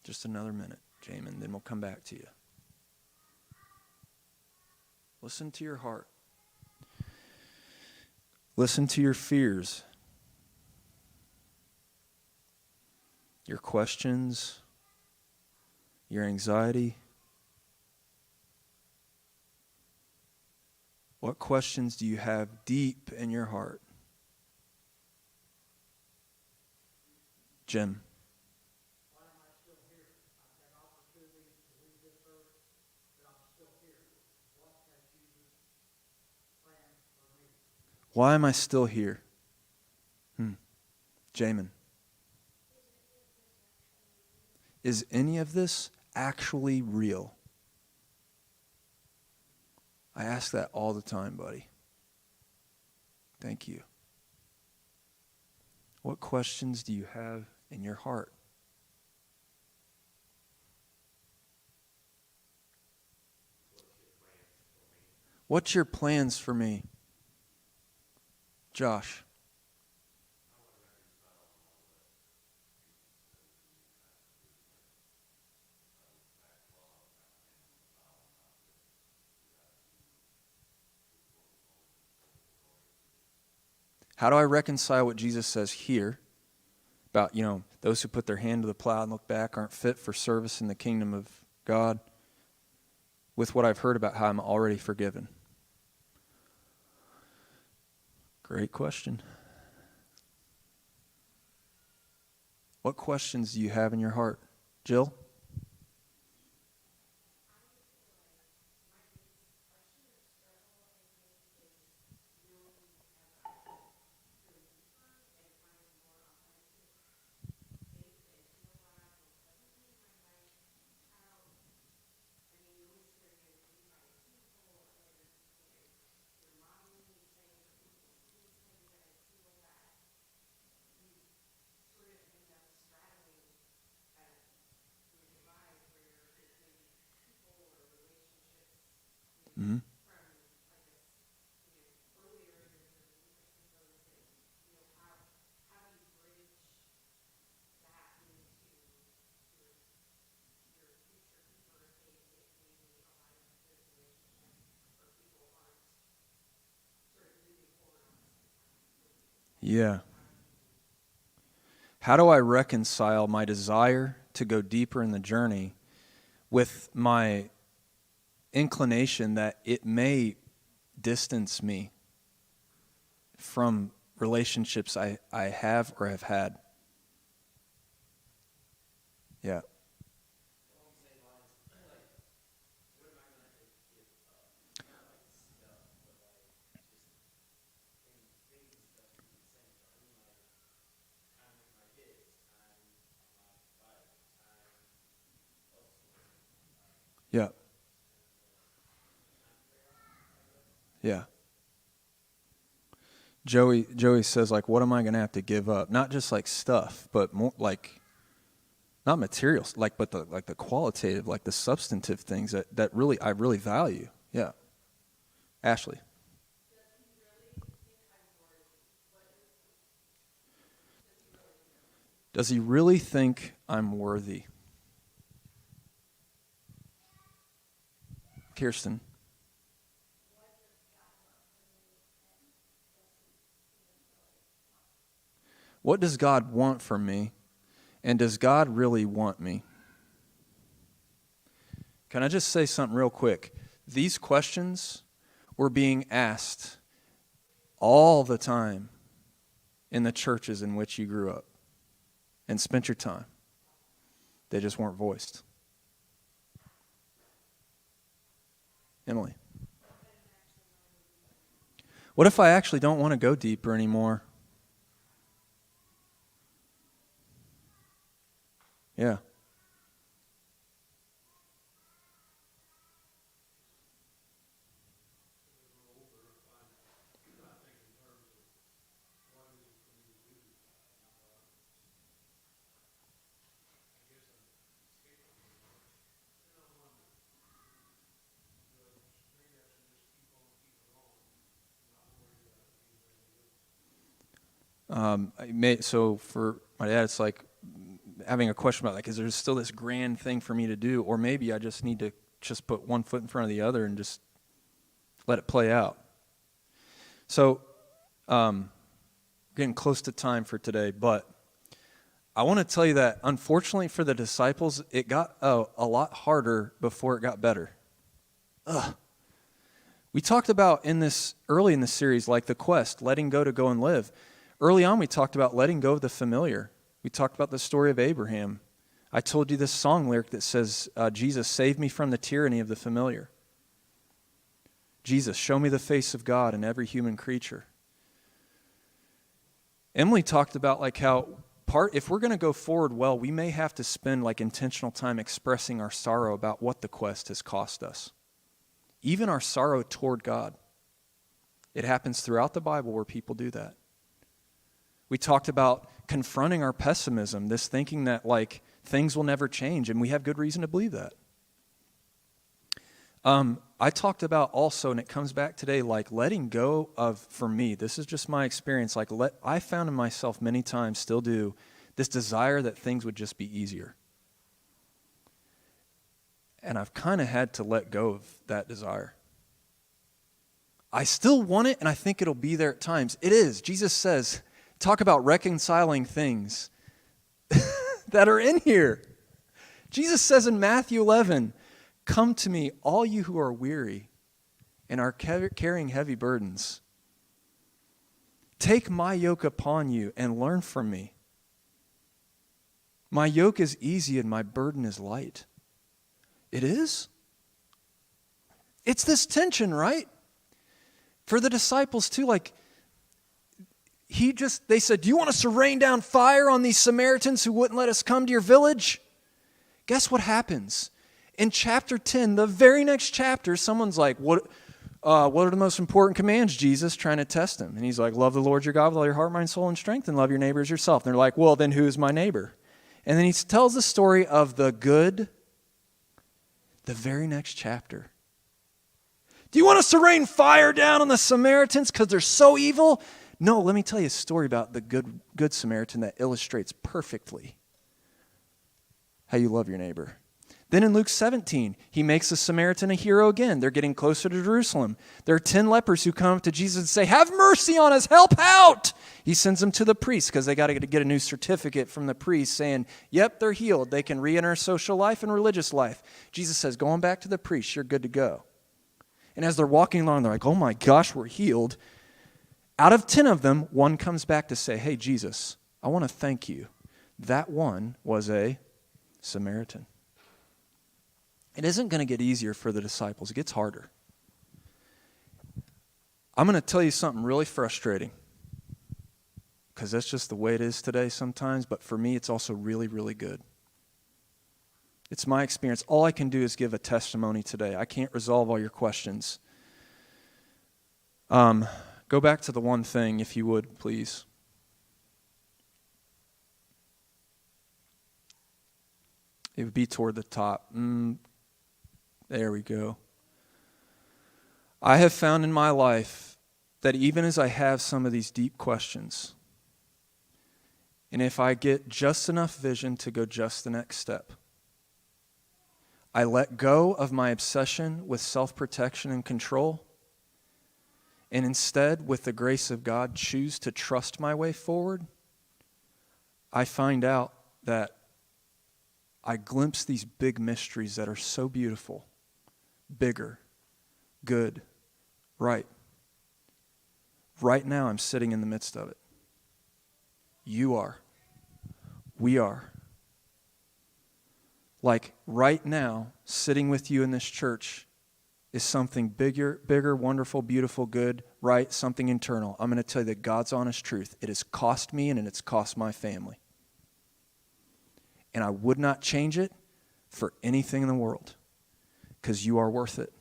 Just another minute, Jamin, then we'll come back to you. Listen to your heart. Listen to your fears, your questions, your anxiety. What questions do you have deep in your heart? Jim. Why am I still here? Jamin. Is any of this actually real? I ask that all the time, buddy. Thank you. What questions do you have in your heart? What's your plans for me? Josh. How do I reconcile what Jesus says here about, those who put their hand to the plow and look back aren't fit for service in the kingdom of God with what I've heard about how I'm already forgiven? Great question. What questions do you have in your heart? Jill? Mm-hmm. Yeah. How do I reconcile my desire to go deeper in the journey with my inclination that it may distance me from relationships I have or have had? Yeah. Yeah. Yeah. Joey says, like, what am I going to have to give up? Not just like stuff, but more like not materials, like, but the qualitative, like the substantive things that really I really value. Yeah. Ashley. Does he really think I'm worthy? Kirsten. What does God want from me? And does God really want me? Can I just say something real quick? These questions were being asked all the time in the churches in which you grew up and spent your time. They just weren't voiced. Emily. What if I actually don't want to go deeper anymore? Yeah. So for my dad, it's like having a question about, like, is there still this grand thing for me to do? Or maybe I just need to just put one foot in front of the other and just let it play out. So, getting close to time for today, but I want to tell you that unfortunately for the disciples, it got a lot harder before it got better. We talked about early in the series, like the quest, letting go to go and live. Early on, we talked about letting go of the familiar. We talked about the story of Abraham. I told you this song lyric that says, Jesus, save me from the tyranny of the familiar. Jesus, show me the face of God in every human creature. Emily talked about like how if we're going to go forward well, we may have to spend like intentional time expressing our sorrow about what the quest has cost us. Even our sorrow toward God. It happens throughout the Bible where people do that. We talked about confronting our pessimism, this thinking that like things will never change, and we have good reason to believe that. I talked about also, and it comes back today, like letting go of, for me, this is just my experience, like I found in myself many times, still do, this desire that things would just be easier. And I've kind of had to let go of that desire. I still want it, and I think it'll be there at times. It is. Jesus says, talk about reconciling things that are in here. Jesus says in Matthew 11, come to me, all you who are weary and are carrying heavy burdens. Take my yoke upon you and learn from me. My yoke is easy and my burden is light. It is? It's this tension, right? For the disciples too, like, they said, do you want us to rain down fire on these Samaritans who wouldn't let us come to your village? Guess what happens? In chapter 10, the very next chapter, someone's like, what are the most important commands, Jesus? Trying to test him. And he's like, love the Lord your God with all your heart, mind, soul, and strength, and love your neighbor as yourself. And they're like, well, then who is my neighbor? And then he tells the story of the very next chapter. Do you want us to rain fire down on the Samaritans because they're so evil? No, let me tell you a story about the good Samaritan that illustrates perfectly how you love your neighbor. Then in Luke 17, he makes the Samaritan a hero again. They're getting closer to Jerusalem. There are 10 lepers who come up to Jesus and say, have mercy on us, help out. He sends them to the priest because they got to get a new certificate from the priest saying, yep, they're healed. They can re-enter social life and religious life. Jesus says, going back to the priest, you're good to go. And as they're walking along, they're like, oh my gosh, we're healed. Out of 10 of them, one comes back to say, hey, Jesus, I want to thank you. That one was a Samaritan. It isn't going to get easier for the disciples. It gets harder. I'm going to tell you something really frustrating because that's just the way it is today sometimes, but for me, it's also really, really good. It's my experience. All I can do is give a testimony today. I can't resolve all your questions. Go back to the one thing, if you would, please. It would be toward the top. There we go. I have found in my life that even as I have some of these deep questions, And if I get just enough vision to go just the next step, I let go of my obsession with self-protection and control, and instead, with the grace of God, choose to trust my way forward, I find out that I glimpse these big mysteries that are so beautiful, bigger, good, right. Right now, I'm sitting in the midst of it. You are. We are. Like right now, sitting with you in this church is something bigger, wonderful, beautiful, good, right, something internal. I'm going to tell you the God's honest truth. It has cost me and it's cost my family. And I would not change it for anything in the world, because you are worth it.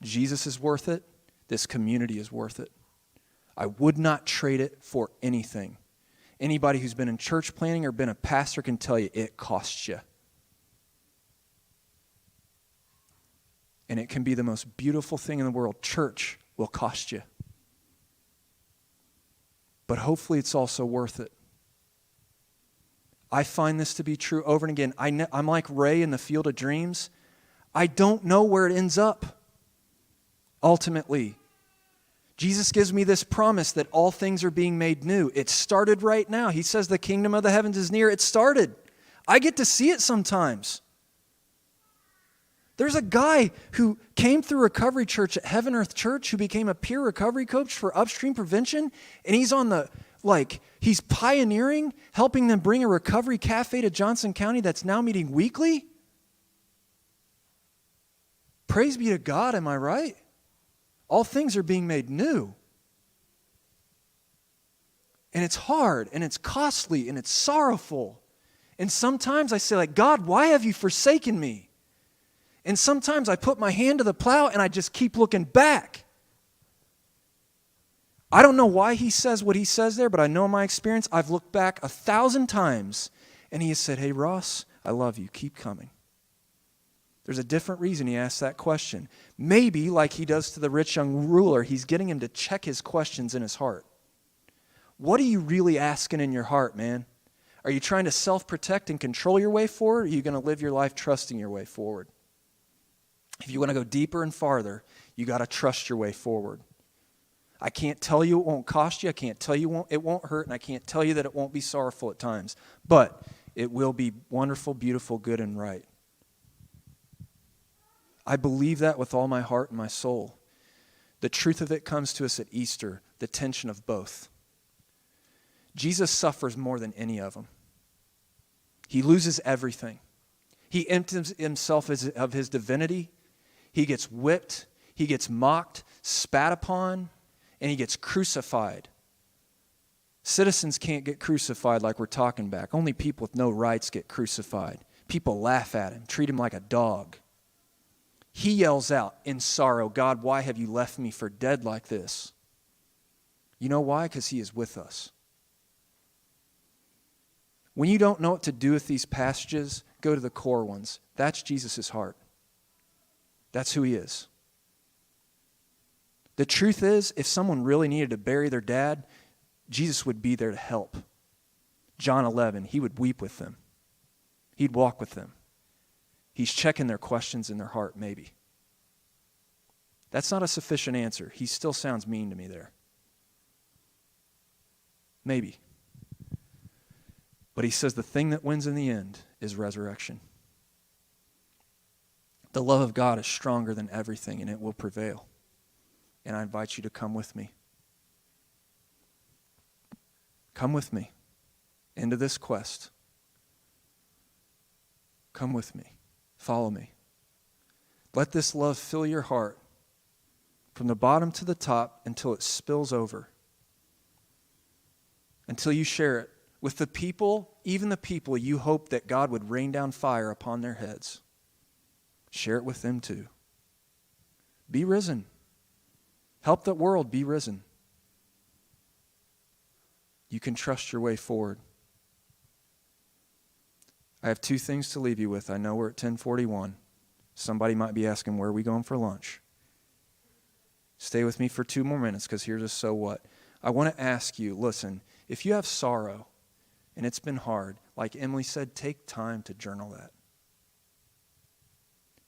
Jesus is worth it. This community is worth it. I would not trade it for anything. Anybody who's been in church planning or been a pastor can tell you it costs you. And it can be the most beautiful thing in the world. Church will cost you. But hopefully it's also worth it. I find this to be true over and again. I'm like Ray in the Field of Dreams. I don't know where it ends up. Ultimately, Jesus gives me this promise that all things are being made new. It started right now. He says the kingdom of the heavens is near. It started. I get to see it sometimes. There's a guy who came through Recovery Church at Heaven Earth Church who became a peer recovery coach for upstream prevention, and he's on the, he's pioneering, helping them bring a recovery cafe to Johnson County that's now meeting weekly. Praise be to God, am I right? All things are being made new. And it's hard, and it's costly, and it's sorrowful. And sometimes I say, God, why have you forsaken me? And sometimes I put my hand to the plow and I just keep looking back. I don't know why he says what he says there, but I know in my experience, I've looked back 1,000 times and he has said, hey, Ross, I love you. Keep coming. There's a different reason he asks that question. Maybe, like he does to the rich young ruler, he's getting him to check his questions in his heart. What are you really asking in your heart, man? Are you trying to self-protect and control your way forward, or are you going to live your life trusting your way forward? If you want to go deeper and farther, you got to trust your way forward. I can't tell you it won't cost you. I can't tell you it won't hurt, and I can't tell you that it won't be sorrowful at times. But it will be wonderful, beautiful, good, and right. I believe that with all my heart and my soul. The truth of it comes to us at Easter, the tension of both. Jesus suffers more than any of them. He loses everything. He empties himself of his divinity. He gets whipped. He gets mocked, spat upon, and he gets crucified. Citizens can't get crucified like we're talking back. Only people with no rights get crucified. People laugh at him, treat him like a dog. He yells out in sorrow, God, why have you left me for dead like this? You know why? Because he is with us. When you don't know what to do with these passages, go to the core ones. That's Jesus' heart. That's who he is. The truth is, if someone really needed to bury their dad, Jesus would be there to help. John 11, he would weep with them. He'd walk with them. He's checking their questions in their heart, maybe. That's not a sufficient answer. He still sounds mean to me there. Maybe. But he says the thing that wins in the end is resurrection. The love of God is stronger than everything, and it will prevail. And I invite you to come with me. Come with me into this quest. Come with me. Follow me. Let this love fill your heart from the bottom to the top until it spills over. Until you share it with the people, even the people you hope that God would rain down fire upon their heads. Share it with them too. Be risen. Help the world be risen. You can trust your way forward. I have two things to leave you with. I know we're at 10:41. Somebody might be asking, where are we going for lunch? Stay with me for 2 more minutes, because here's a so what. I want to ask you, listen, if you have sorrow, and it's been hard, like Emily said, take time to journal that.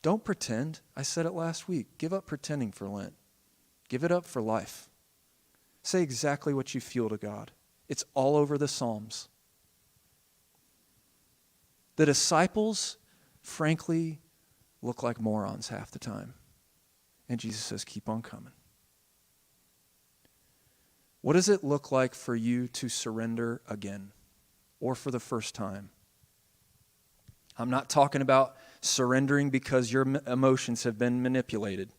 Don't pretend. I said it last week. Give up pretending for Lent. Give it up for life. Say exactly what you feel to God. It's all over the Psalms. The disciples, frankly, look like morons half the time. And Jesus says, keep on coming. What does it look like for you to surrender again or for the first time? I'm not talking about surrendering because your emotions have been manipulated,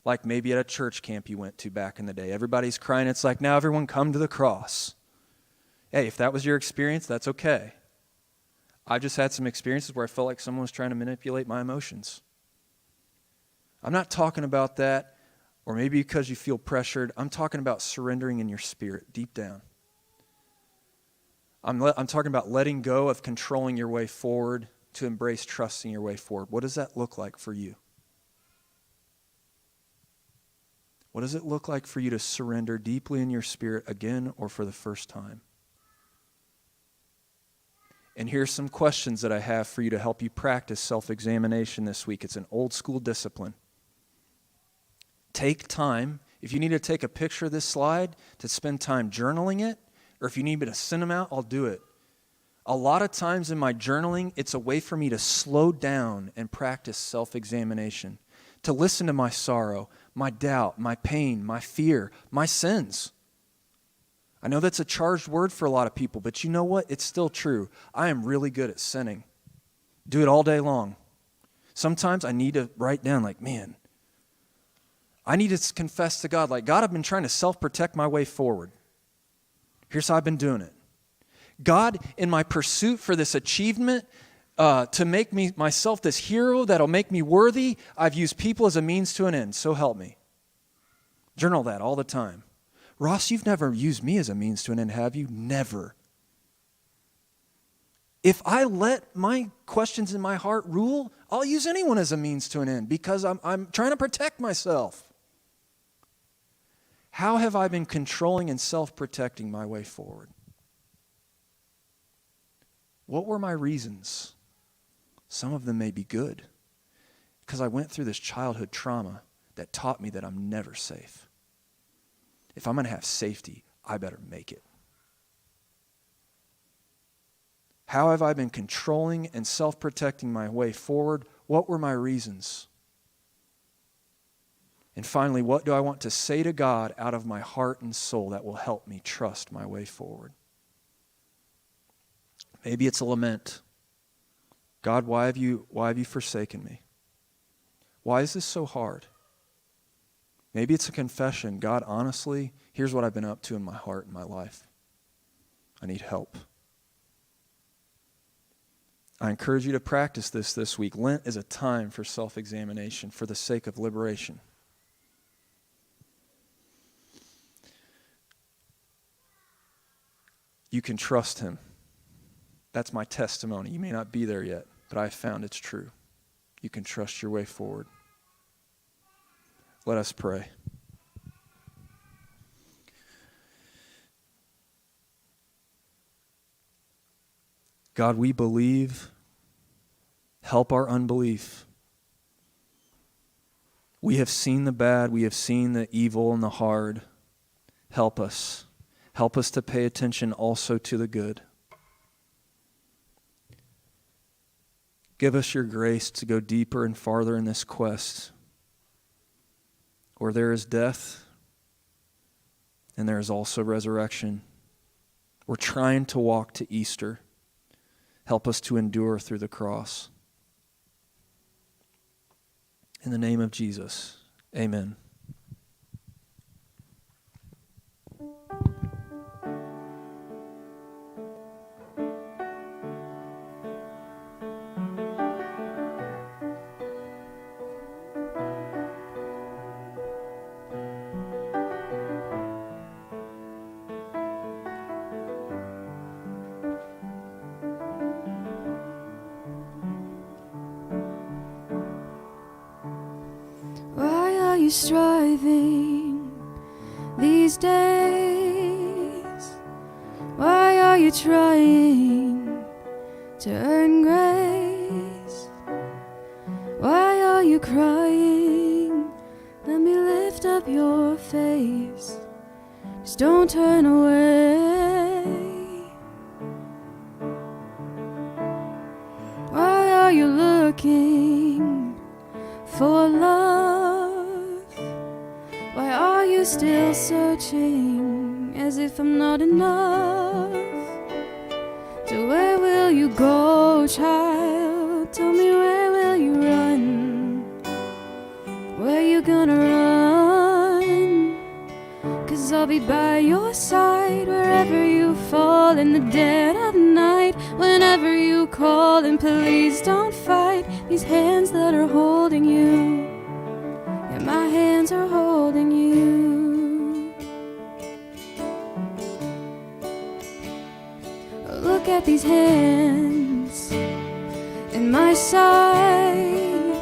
like maybe at a church camp you went to back in the day. Everybody's crying. It's like, now everyone come to the cross. Hey, if that was your experience, that's okay. I just had some experiences where I felt like someone was trying to manipulate my emotions. I'm not talking about that, or maybe because you feel pressured. I'm talking about surrendering in your spirit, deep down. I'm talking about letting go of controlling your way forward to embrace trusting your way forward. What does that look like for you? What does it look like for you to surrender deeply in your spirit again or for the first time? And here's some questions that I have for you to help you practice self-examination this week. It's an old school discipline. Take time. If you need to take a picture of this slide, to spend time journaling it, or if you need me to send them out, I'll do it. A lot of times in my journaling, it's a way for me to slow down and practice self-examination, to listen to my sorrow, my doubt, my pain, my fear, my sins. I know that's a charged word for a lot of people, but you know what? It's still true. I am really good at sinning. Do it all day long. Sometimes I need to write down like, man, I need to confess to God, like, God, I've been trying to self-protect my way forward. Here's how I've been doing it. God, in my pursuit for this achievement, to make myself this hero that'll make me worthy, I've used people as a means to an end. So help me. Journal that all the time. Ross, you've never used me as a means to an end, have you? Never. If I let my questions in my heart rule, I'll use anyone as a means to an end because I'm trying to protect myself. How have I been controlling and self-protecting my way forward? What were my reasons? Some of them may be good because I went through this childhood trauma that taught me that I'm never safe. If I'm going to have safety, I better make it. How have I been controlling and self-protecting my way forward? What were my reasons? And finally, what do I want to say to God out of my heart and soul that will help me trust my way forward? Maybe it's a lament. God, why have you forsaken me? Why is this so hard? Maybe it's a confession. God, honestly, here's what I've been up to in my heart and my life. I need help. I encourage you to practice this week. Lent is a time for self-examination for the sake of liberation. You can trust him. That's my testimony. You may not be there yet, but I found it's true. You can trust your way forward. Let us pray. God, we believe. Help our unbelief. We have seen the bad. We have seen the evil and the hard. Help us. Help us to pay attention also to the good. Give us your grace to go deeper and farther in this quest. Where there is death, and there is also resurrection. We're trying to walk to Easter. Help us to endure through the cross. In the name of Jesus, amen. You striving these days? Why are you you trying to earn grace? Why are you crying? Let me lift up your face. Just don't turn away. Why are you looking for love? Why are you still searching as if I'm not enough? So where will you go, child? Tell me, where will you run? Where you gonna run? 'Cause I'll be by your side wherever you fall in the dead of night. Whenever you call, and please don't fight these hands that are holding you. Yeah, my hands are holding you. Look at these hands in my side.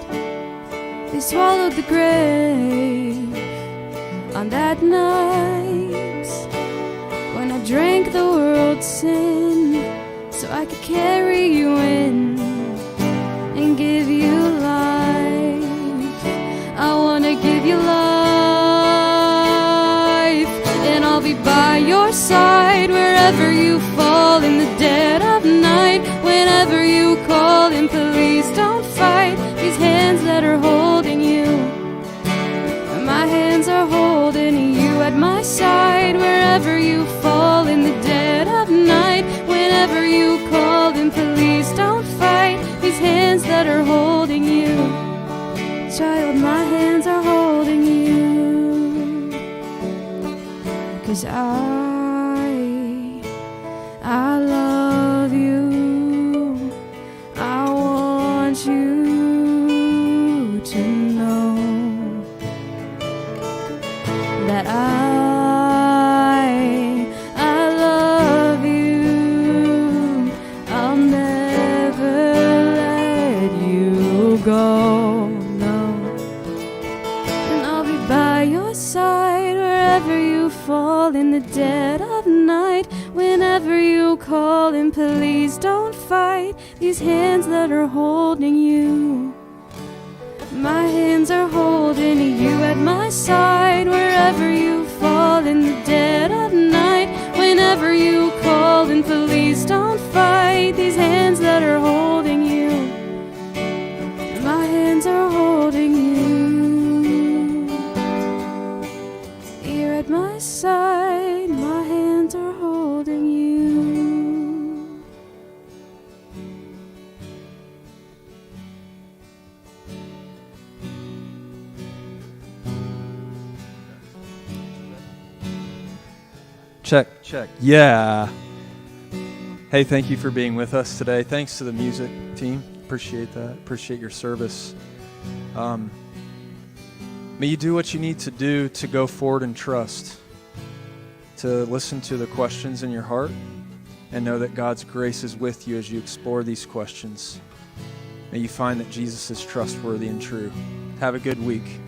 They swallowed the grave on that night when I drank the world's sin, so I could carry you in and give you life. I wanna give you life, and I'll be by your side wherever you fall in the dead of night. Whenever you call, and please don't fight these hands that are holding you. My hands are holding you at my side wherever you fall in the dead of night. Whenever you call, and please don't fight these hands that are holding you. Child, my hands are holding you. 'Cause I love you. I want you to know that I love you. I'll never let you go, no. And I'll be by your side wherever you fall in the dead of night. Whenever you call, and please don't fight these hands that are holding you. My hands are holding you at my side wherever you fall in the dead of night. Whenever you call, and please don't fight these hands that are holding you. My hands are holding you. You're at my side, my hands are holding you. Check, check. Yeah. Hey, thank you for being with us today. Thanks to the music team. Appreciate that. Appreciate your service. May you do what you need to do to go forward and trust, to listen to the questions in your heart, and know that God's grace is with you as you explore these questions. May you find that Jesus is trustworthy and true. Have a good week.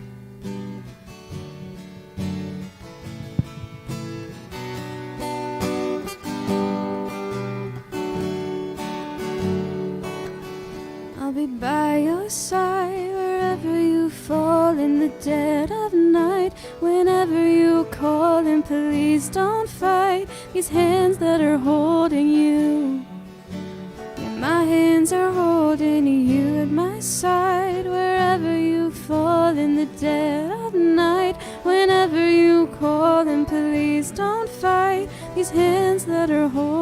I'll be by your side wherever you fall in the dead of night. Whenever you call, and please don't fight these hands that are holding you. Yeah, my hands are holding you at my side wherever you fall in the dead of night. Whenever you call, and please don't fight these hands that are holding you.